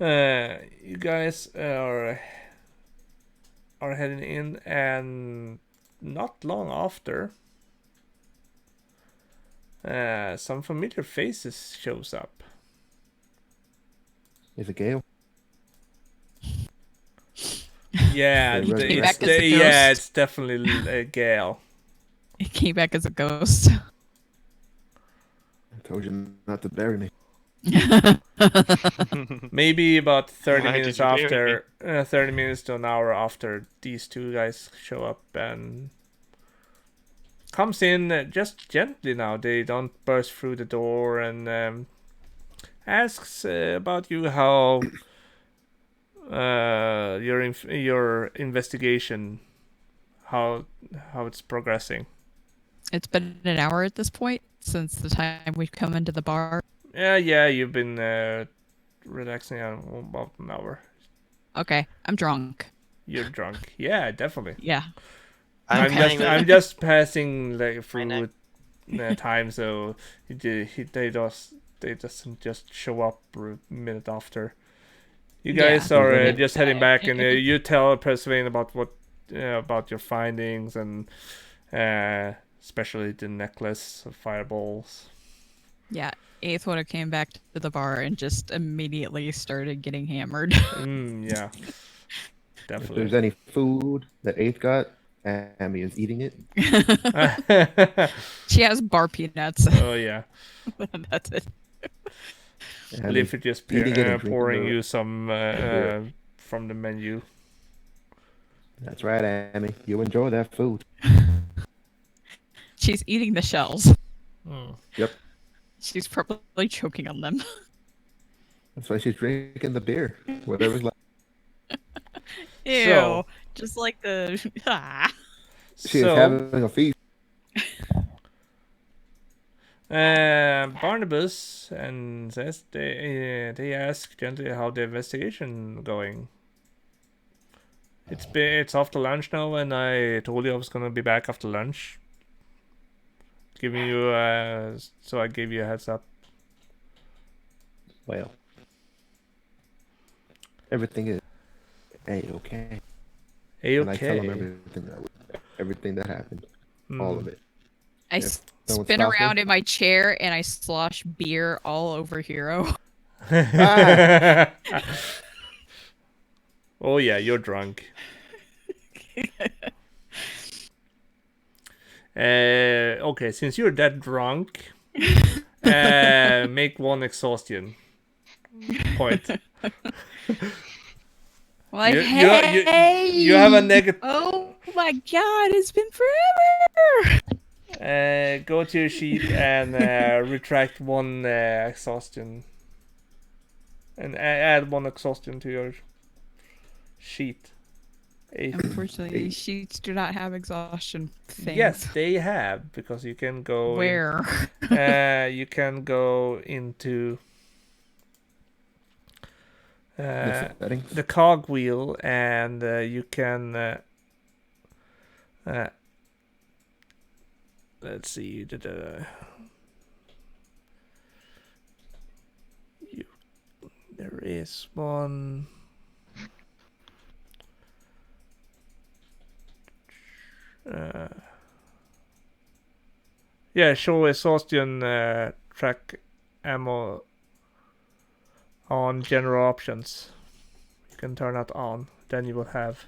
are heading in, and not long after, some familiar faces shows up. Is it Gale? Yeah, He came back as a yeah, ghost. it's definitely a Gale. He came back as a ghost. I told you not to bury me. Maybe about 30 Why did minutes you bury after, 30 minutes to an hour after these two guys show up and comes in just gently now. They don't burst through the door and asks about you, how your investigation, how it's progressing. It's been an hour at this point since the time we've come into the bar. Yeah, you've been relaxing about an hour. Okay, I'm drunk. You're drunk. Yeah, definitely. Yeah. I'm playing just with- I'm just passing like through neck. time, so they doesn't just show up a minute after. You guys Yeah. are Mhm. just heading back, and you tell Percivain about what about your findings, and especially the necklace of fireballs. Yeah. Eighth would have came back to the bar and just immediately started getting hammered. Yeah, If definitely. there's any food that Eighth got, Amy is eating it. She has bar peanuts. Oh yeah. That's it. Amy Leaf is just eating it and drinking pouring the- you some beer. from the menu. That's right, Amy. You enjoy that food. She's eating the shells. Yep. She's probably choking on them. That's why she's drinking the beer. Whatever's left. Ew. So- Just like the. Ah. She is So, having a feast. Barnabas and says they ask gently how the investigation going. It's after lunch now, and I told you I was gonna be back after lunch. giving you so I gave you a heads up. Well, everything is A-okay. And I tell him everything that happened. All of it. I Don't spin stop around me. in my chair and I slosh beer all over Hero. Oh yeah, you're drunk. Okay, since you're that drunk, make 1 exhaustion point. Like, you have a negative. Oh my god, it's been forever! Go to your sheet and retract 1 exhaustion. And add 1 exhaustion to your sheet. Unfortunately, these sheets do not have exhaustion things. Yes, they have, because you can go Where? you can go into the cogwheel, and you can let's see, there is one. Yeah, show exhaustion track ammo on general options. You can turn that on. Then you will have.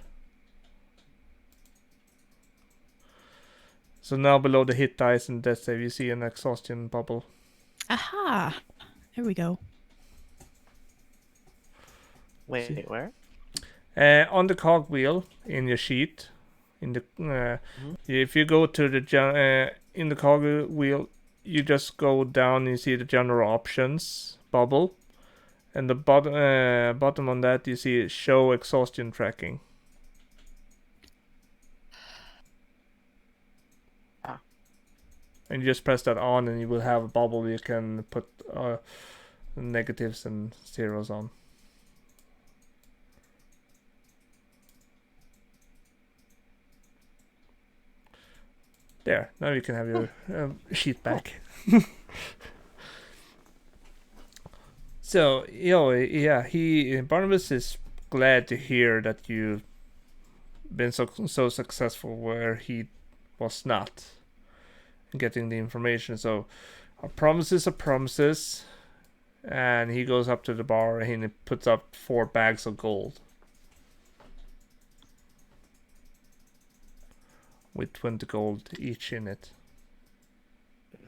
So now below the hit dice and death save, you see an exhaustion bubble. Aha! There we go. Wait, where? On the cogwheel in your sheet, in the if you go to the in the cogwheel, you just go down and you see the general options bubble, and the bottom on that you see show exhaustion tracking. And you just press that on, and you will have a bubble you can put negatives and zeros on. There, now you can have your sheet back. So, yeah, Barnabas is glad to hear that you've been so successful where he was not getting the information. So, a promise is a promises, and he goes up to the bar and he puts up 4 bags of gold with 20 gold each in it.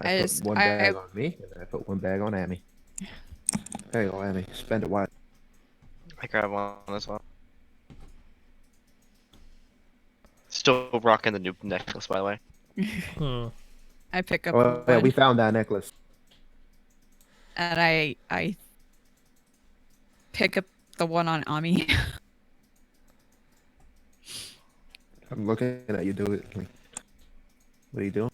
I put one bag on me, and I put 1 bag on Amy. There you go, Amy. Spend it wisely. I grab one as well. Still rocking the new necklace, by the way. I pick up Oh, yeah, we found that necklace. and I pick up the one on Ami. I'm looking at you do it. What are you doing?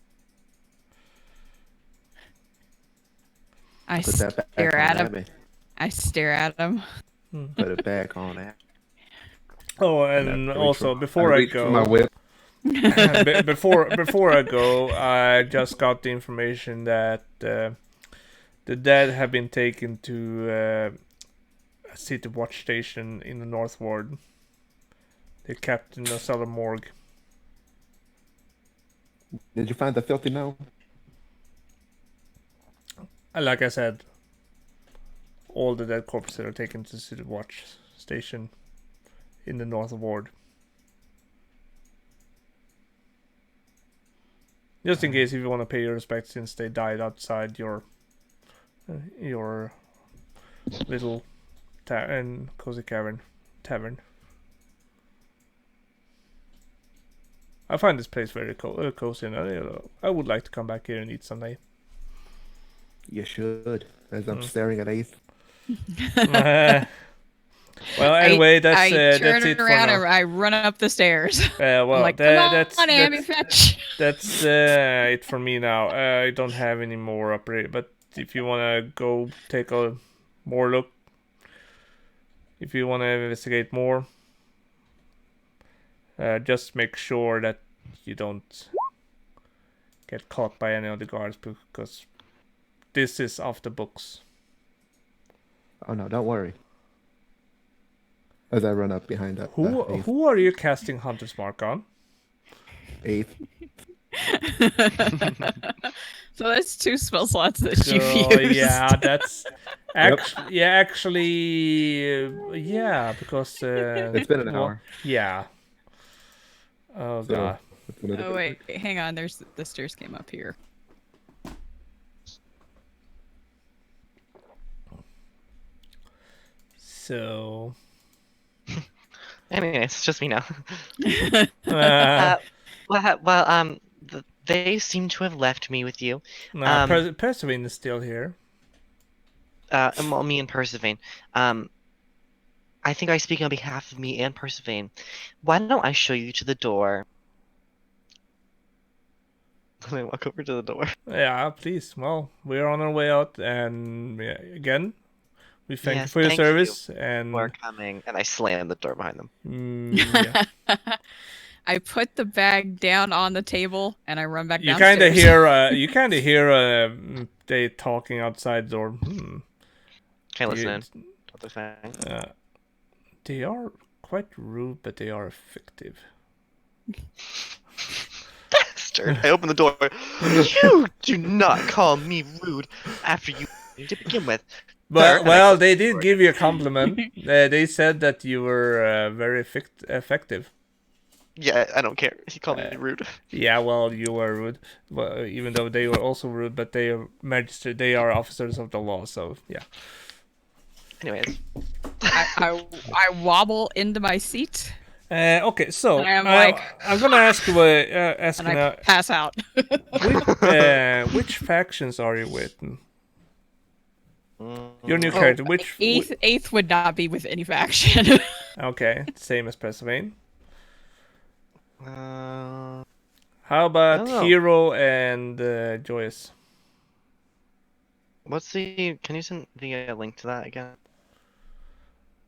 I Put that back stare on at him. Amy. I stare at him. Put it back on Amy. Oh, and also before I go, my whip. before I go, I just got the information that the dead have been taken to a city watch station in the North Ward. They're kept in the cellar morgue. Did you find the filthy gnome? Like I said, all the dead corpses are taken to the city watch station in the North Ward. Just in case if you want to pay your respects, since they died outside your little cozy tavern. I find this place very cozy, and I would like to come back here and eat someday. You should. As I'm staring at Ace. Well, anyway, that's it for around now. and I run up the stairs. Well, I'm like, that's Amy, fetch. That's it for me now. I don't have any more upgrade, but if you wanna go take a more look, if you wanna investigate more, just make sure that you don't get caught by any of the guards because this is off the books. Oh no, don't worry. As I run up behind that Who are you casting Hunter's Mark on? eighth. So that's 2 spell slots that you've So used. yeah, that's yeah, because It's been an hour. Yeah. Oh So god. it's another Oh wait, hang on. There's the stairs came up here. So Anyway, it's just me now. uh, They seem to have left me with you. Percival is still here. Well, me and Persevane. I think I speak on behalf of me and Persevane. Why don't I show you to the door? Let me walk over to the door. Yeah, please. Well, we're on our way out, and again, we thank you Yes, for your thank you service. And We're coming, and I slam the door behind them. yeah. I put the bag down on the table and I run back You downstairs. kind of hear they talking outside the door. Okay, listen. What they're saying. They are quite rude, but they are effective. Bastard! I open the door. You do not call me rude after you to begin with. But Sir, well, they did give you a compliment. They said that you were very effective. Yeah, I don't care. He called me rude. Yeah, well, you were rude. Well, even though they were also rude, but they are magistrate. They are officers of the law. So yeah. Anyways, I wobble into my seat Okay, so and I'm like, I'm gonna ask you. and I pass out. Which factions are you with? Your new character. Which eighth would not be with any faction. Okay, same as Percival. uh, How about Oh. Hero and Joyous? what's the? Can you send the link to that again?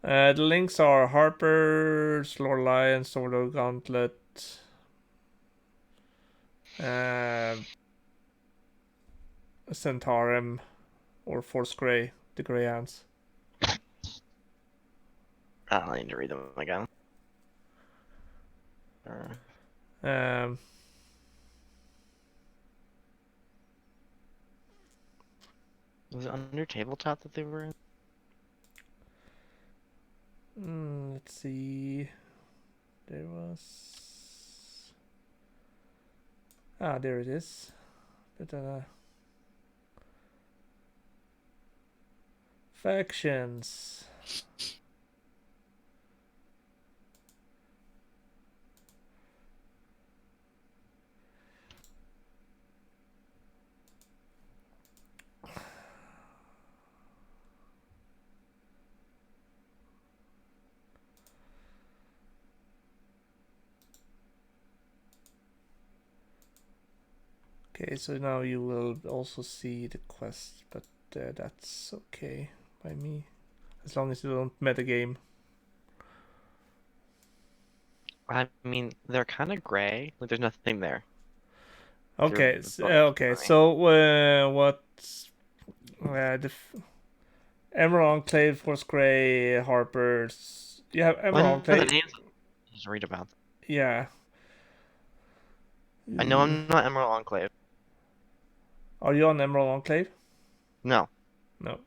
The links are Harper's, Lorelei, and Sword of Gauntlet. Centaurem or Force Grey, the Grey Ants. I need to read them again. Was it under tabletop that they were in? Let's see. There was. There it is. Factions. Okay, so now you will also see the quest, but that's okay by me, as long as you don't metagame. I mean, they're kind of gray. Like, there's nothing there. Okay, They're so what's Emerald Enclave, Force Grey, Harper's? You have Emerald Well, the Enclave. names. Just read about them. Yeah. I know I'm not Emerald Enclave. Are you on Emerald Enclave? No. No.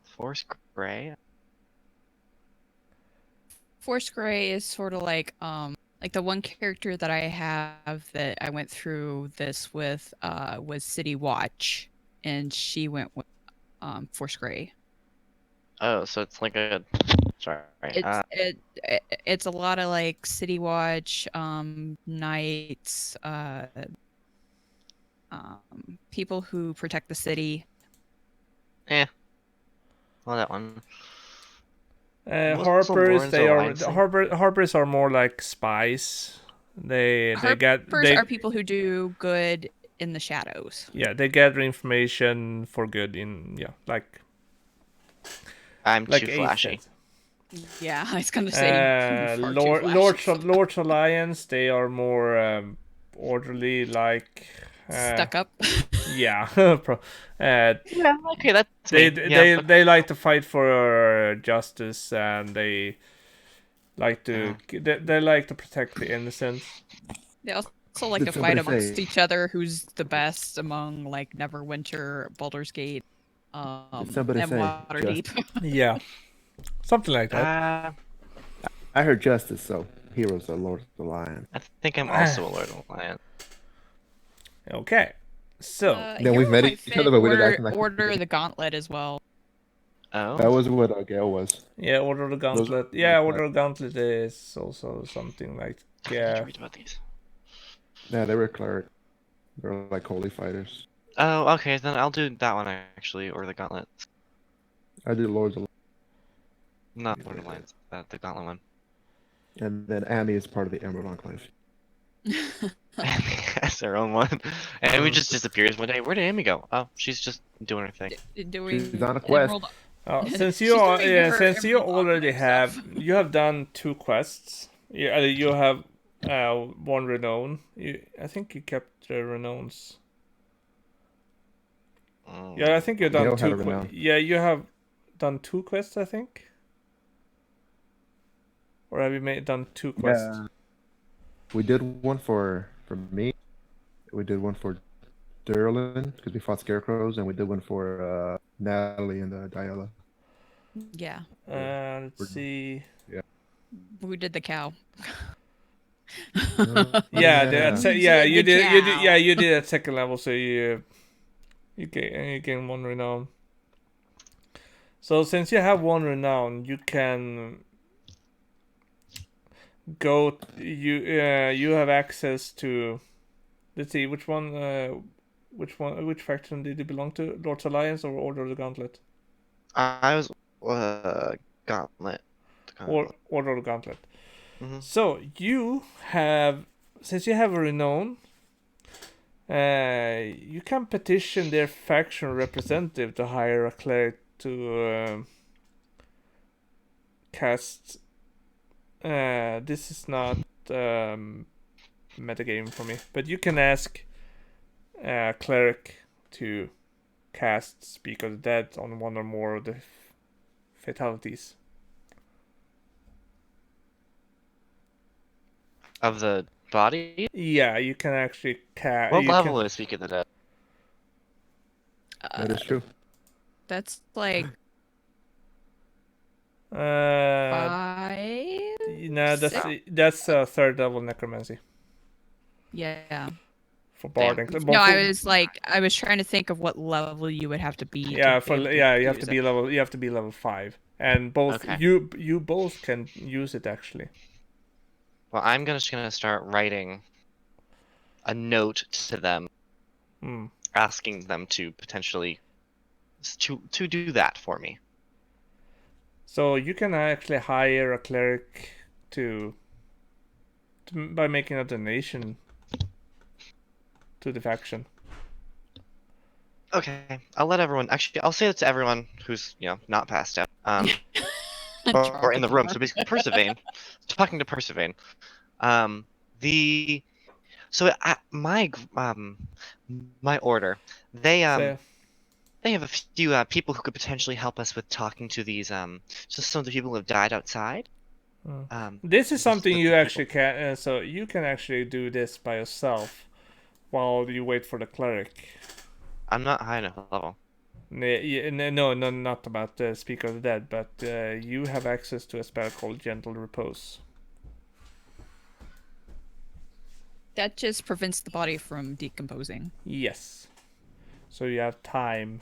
Force Gray? Force Grey is sort of like the one character that I have that I went through this with was City Watch, and she went with Force Grey. Oh, so it's like a. Sorry. It's a lot of like City Watch, knights, people who protect the city. Well, that one. Harper's, Harper's are more like spies. Harpers are people who do good in the shadows. Yeah, they gather information for good in like I'm like too Ace flashy. said. Yeah, I was gonna say far too flashy. Lords Alliance, they are more orderly, like Stuck up. yeah. Yeah, okay, that's they me. Yeah, they like to fight for justice, and they like to they like to protect the innocent. They also like Did to fight somebody amongst say? each other who's the best among like Neverwinter, Baldur's Gate, Did somebody and say Waterdeep. Yeah, something like that. I heard justice, so heroes are Lord of the Lion. I think I'm also a Lord of the Lion. Okay, so Then Hero we've met might each other, fit but we didn't act like Order the Gauntlet as well. Oh. that was what Gale was. yeah, Order of the Those Gauntlet. are Yeah, like Order of the Gauntlet is also something like I need to read about these. yeah, they were cleric. They were like holy fighters. Oh, okay, then I'll do that one actually, or the Gauntlet. I did Lords of Not Lord of the Lions, the Gauntlet one. and then Amy is part of the Emerald Enclave. Amy has her own one. Amy just disappears one day. Where did Amy go? Oh, she's just doing her thing. Doing She's on a quest. Emerald. Since She's you are, doing her since you Emerald already Enclave have stuff. you have done 2 quests. You have 1 renown. I think you kept the renowns. Yeah, I think you've done Gale 2 had a renown. Yeah, you have done 2 quests, I think. Or have you done 2 quests? Yeah. We did one for me. We did one for Derlin because we fought scarecrows, and we did one for Natalie and Diala. Yeah, Let's see. we did the cow. Yeah, you did. cow. Yeah, you did at 2nd level, so you gain 1 renown. So since you have 1 renown, you can go. You have access to. Let's see, which which faction did you belong to? Lord's Alliance or Order of the Gauntlet? I was Gauntlet. The Or Gauntlet. Order of the Gauntlet. Mhm. So you have, since you have a renown, you can petition their faction representative to hire a cleric to cast. This is not metagame for me, but you can ask a cleric to cast Speak of the Dead on 1 or more of the fatalities. Of the body? Yeah, you can actually cast. What level is Speak of the Dead? That is true. That's like Uh, 5. no, that's 3rd level necromancy Yeah. for Damn. barding. No, I was trying to think of what level you would have to be. Yeah, to be able to you have use to it. be level. You have to be level 5, and both Okay. you both can use it actually. Well, I'm just gonna start writing a note to them, asking them to potentially to do that for me. So you can actually hire a cleric by making a donation to the faction. Okay, I'll let everyone. Actually, I'll say it to everyone who's not passed out, or in the room. So basically, Persevane. Talking to Persevane. My order. They have a few people who could potentially help us with talking to these just some of the people who have died outside. This is something you people. actually can. So you can actually do this by yourself while you wait for the cleric. I'm not high enough level. No, not about Speak of the Dead, but you have access to a spell called Gentle Repose. That just prevents the body from decomposing. Yes. So you have time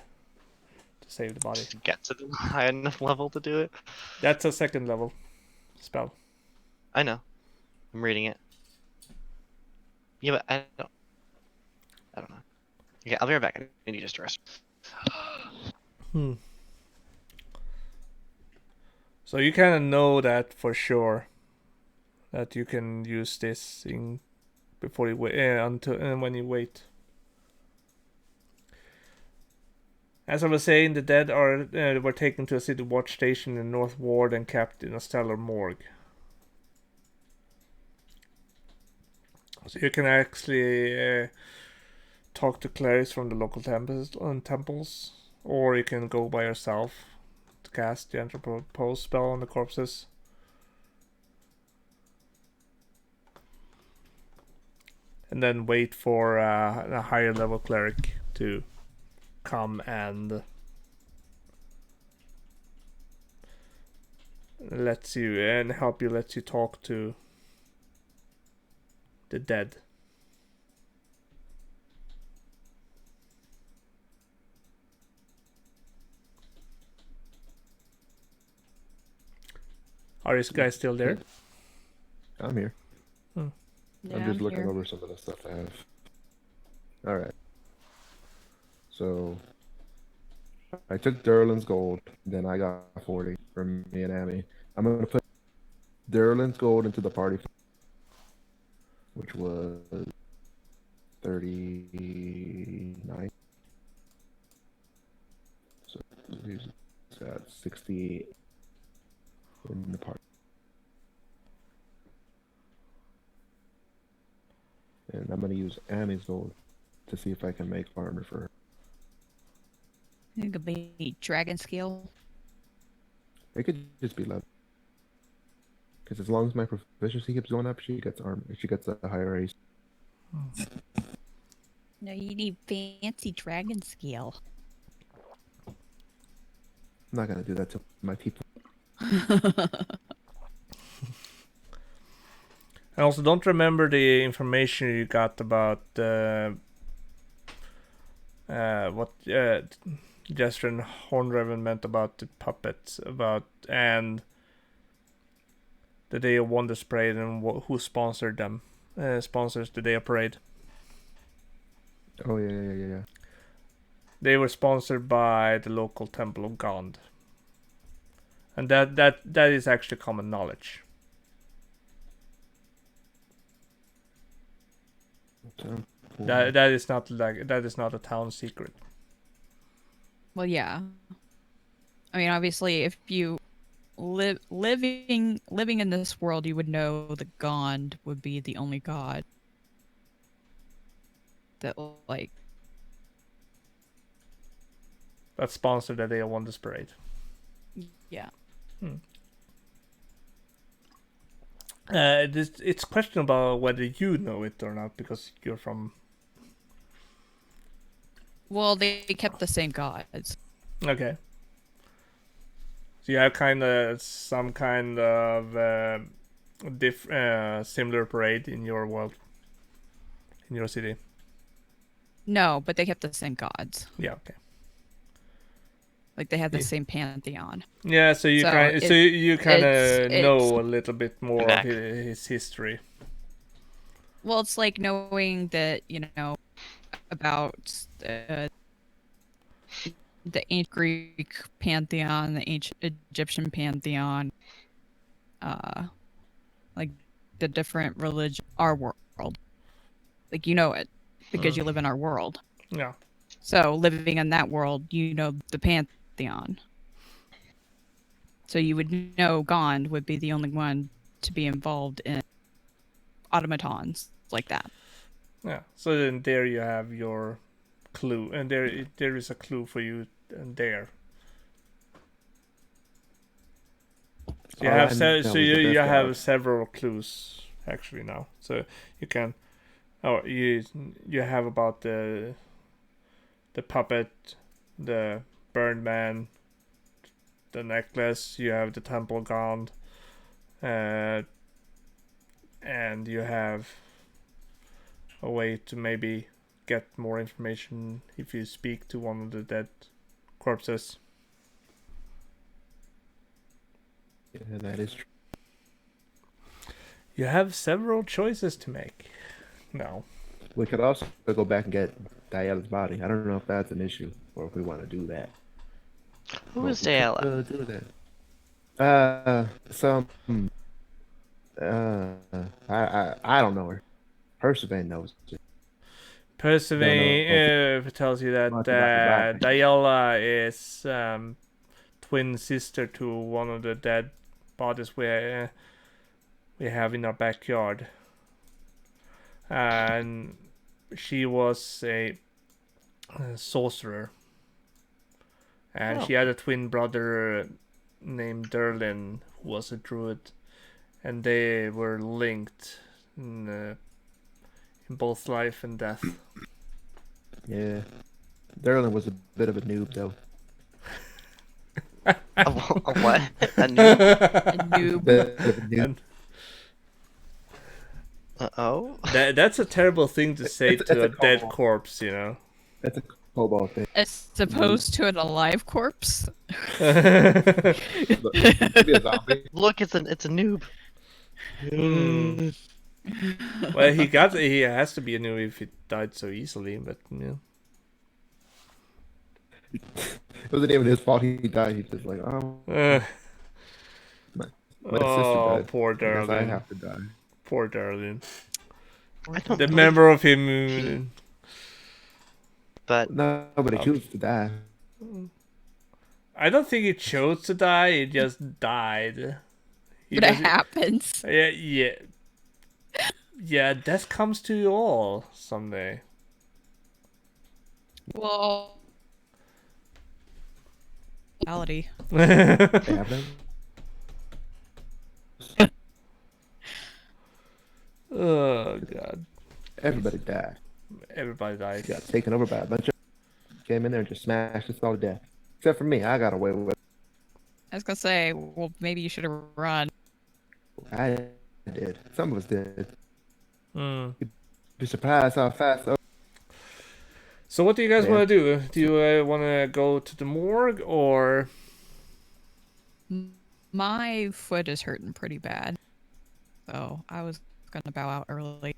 to save the body. To get to the high enough level to do it. That's a 2nd level spell. I know. I'm reading it. Yeah, but I don't know. Okay, I'll be right back. I need just to rest. So you kind of know that for sure, that you can use this thing before you wait until when you wait. As I was saying, the dead were taken to a city watch station in North Ward and kept in a stellar morgue. So you can actually talk to clerics from the local temples, or you can go by yourself to cast the Anthropopose spell on the corpses. And then wait for a higher level cleric to come and lets you talk to the dead. Are you guys still there? I'm here. Yeah, I'm just looking here. over some of the stuff I have. All right. So I took Derlin's gold, then I got 40 from me and Amy. I'm gonna put Derlin's gold into the party, which was 39. So he's got 68 in the party. And I'm gonna use Amy's gold to see if I can make armor for her. It could be dragon scale. It could just be level. Because as long as my proficiency keeps going up, she gets armor. She gets a higher race. No, you need fancy dragon scale. I'm not gonna do that to my people. I also don't remember the information you got about what Jester and Hornraven meant about the puppets, and the Day of Wonders Parade, and who sponsored them. Sponsors the Day of Parade. Oh yeah. They were sponsored by the local Temple of Gond, and that is actually common knowledge. That is not a town secret. Well, yeah. I mean, obviously, if you living in this world, you would know that Gond would be the only god that That sponsored the Day of Wonders Parade. Yeah. It's questionable whether you know it or not because you're from. Well, they kept the same gods. Okay. So you have some kind of similar parade in your world, in your city. No, but they kept the same gods. Yeah. Okay. Like they had the same pantheon. Yeah. So you kind of know a little bit more of his history. Well, it's like knowing that about the ancient Greek pantheon, the ancient Egyptian pantheon, like the different religion, our world. Like you know it because you live in our world. Yeah. So living in that world, you know the pantheon. So you would know Gond would be the only one to be involved in automatons like that. Yeah. So then there you have your clue, and there is a clue for you there. So you have several clues actually now. So you can, you have about the puppet, the burned man, the necklace. You have the temple gone, and you have a way to maybe get more information if you speak to one of the dead corpses. Yeah, that is true. You have several choices to make now. We could also go back and get Diala's body. I don't know if that's an issue or if we want to do that. Who is Diala? Do that. I don't know her. Percivain knows it. Persephone tells you that Much about the black thing. Diala is twin sister to one of the dead bodies we have in our backyard, and she was a sorcerer, and she had a twin brother named Derlin who was a druid, and they were linked in both life and death. Yeah. Derlin was a bit of a noob, though. A what? A new? A noob. Bit of a noob. And Oh? that's a terrible thing to say It's to a a dead cobalt. corpse, you know. That's a cobalt thing. As opposed to an alive corpse. Look, could be a zombie. Look, it's a noob. Hmm. Well, he has to be a new if he died so easily, but yeah. It wasn't even his fault he died. He's just like, oh, my sister Oh, died. poor I guess I darling. have to die. Poor darling. I don't The believe member of him. But Nobody chooses to die. I don't think he chose to die. He just died. He But it doesn't- happens. Yeah, death comes to you all someday. Well, reality. It happens. Oh god. Everybody died. Everybody died. Got taken over by a bunch of came in there and just smashed us all to death. Except for me, I got away with it. I was gonna say, well, maybe you should have run. I did. Some of us did. Hmm. Be surprised how fast. So what do you guys Yeah. want to do? Do you want to go to the morgue or? My foot is hurting pretty bad, so I was gonna bow out early.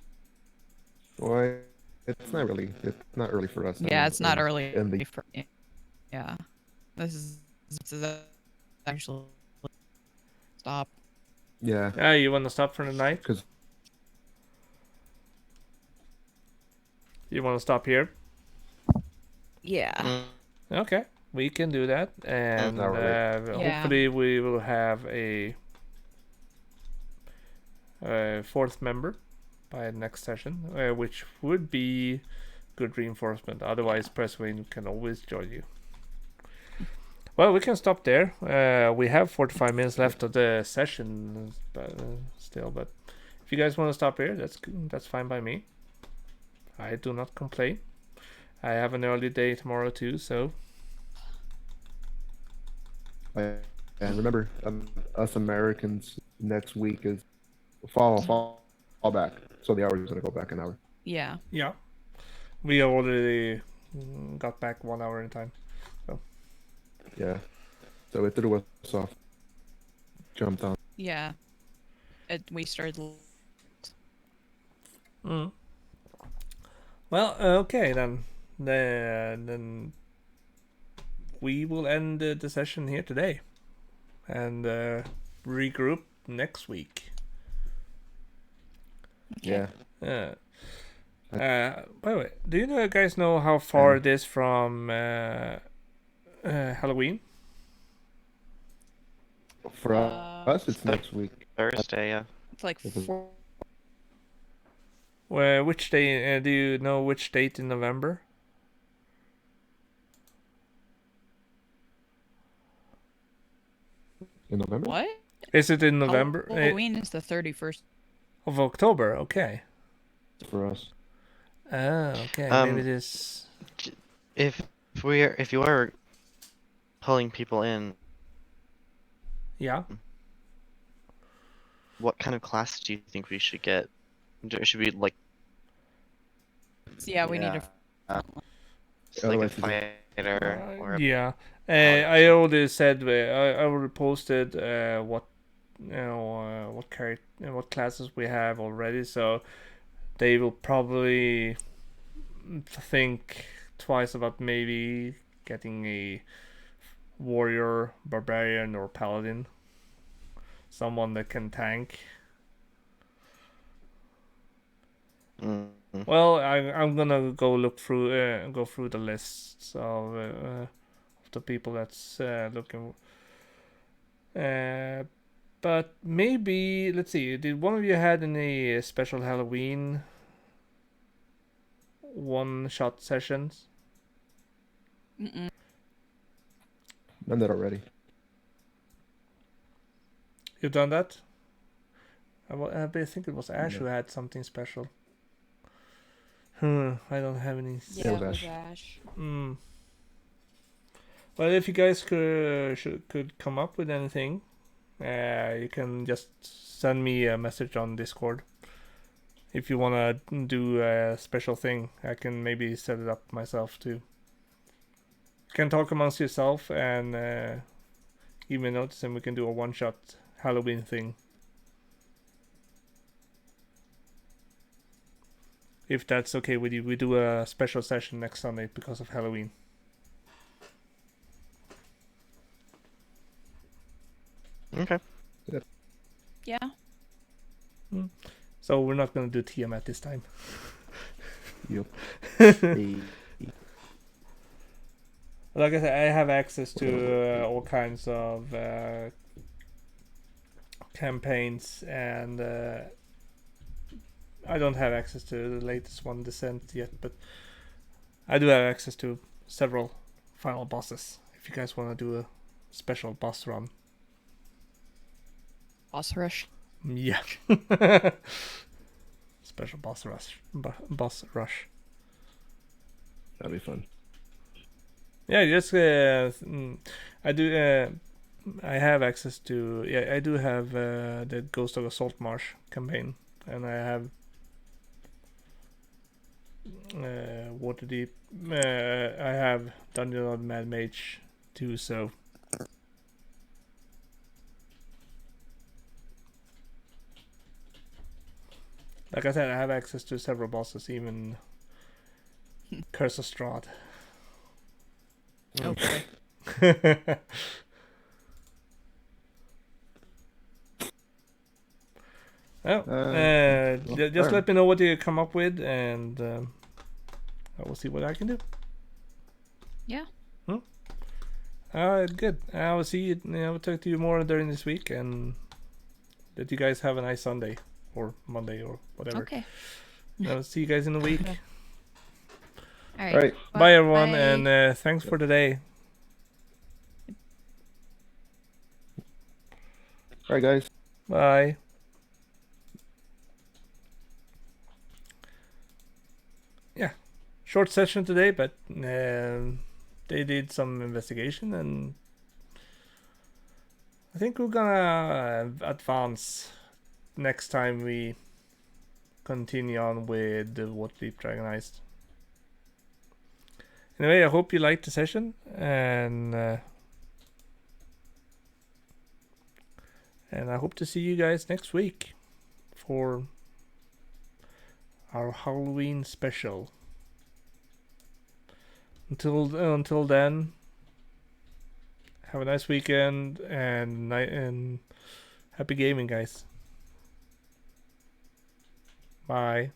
Boy, it's not not early for us. Yeah, it's not early. in the- For, yeah, this is actually stop. Yeah, Yeah, you want to stop for the night? because You want to stop here? Yeah. mm, Okay, we can do that, and alright. Yeah. hopefully we will have a fourth member by next session, which would be good reinforcement. Otherwise, Persephone can always join you. Well, we can stop there. We have 45 minutes left of the session, but still. But if you guys want to stop here, that's fine by me. I do not complain. I have an early day tomorrow too, so and remember, us Americans next week is fall back. So the hour is gonna go back an hour. Yeah. yeah, we already got back 1 hour in time. Yeah. So it threw us off. Jumped on. Yeah. We started. Mm. Well, okay then. Then we will end the session here today, and regroup next week. Yeah. By the way, do you guys know how far it is from Halloween? For us, it's next week. Thursday, yeah. It's like This is- 4. Where which day? Do you know which date in November? In November. What? Is it in November? Halloween is the 31st. Of October? Okay. For us. Ah, okay. Um, Maybe this. If you are pulling people in, Yeah. what kind of class do you think we should get? Should we like Yeah, we need a. just like a Otherwise it's- fighter or a Yeah. I already said I already posted what what classes we have already, so they will probably think twice about maybe getting a warrior, barbarian, or paladin, someone that can tank. Mm. Well, I'm gonna go through the lists of the people that's looking. But maybe let's see. Did one of you had any special Halloween one-shot sessions? Mm-mm. Done that already. You've done that? I think it was Ash Yeah. who had something special. I don't have any. Yeah, was it was Ash. Ash. Well, if you guys could come up with anything, you can just send me a message on Discord. If you wanna do a special thing, I can maybe set it up myself too. You can talk amongst yourself and give me a notice, and we can do a one-shot Halloween thing. If that's okay with you, we do a special session next Sunday because of Halloween. Okay. Yeah. So we're not gonna do Tiamat this time. Yep. Hey. Like I said, I have access to all kinds of campaigns, and I don't have access to the latest one, Descent, yet, but I do have access to several final bosses. If you guys want to do a special boss run, Boss rush. yeah, special boss rush, boss rush. That'd be fun. Yeah, just I do. I have access to. Yeah, I do have the Ghost of a Salt Marsh campaign, and I have Waterdeep. I have Dungeon of Mad Mage too. So like I said, I have access to several bosses, even Curse of Strahd. Okay. Well, just alright. let me know what you come up with, and I will see what I can do. Yeah. Good. I will see you. I will talk to you more during this week, and that you guys have a nice Sunday or Monday or whatever. Okay. I'll see you guys in a week. All right. All right. Bye everyone, Bye. and thanks for today. All right, guys. Bye. Yeah, short session today, but they did some investigation, and I think we're gonna advance next time we continue on with the Waterdeep Dragon Heist. Anyway, I hope you liked the session, and I hope to see you guys next week for our Halloween special. Until then, have a nice weekend and happy gaming, guys. Bye.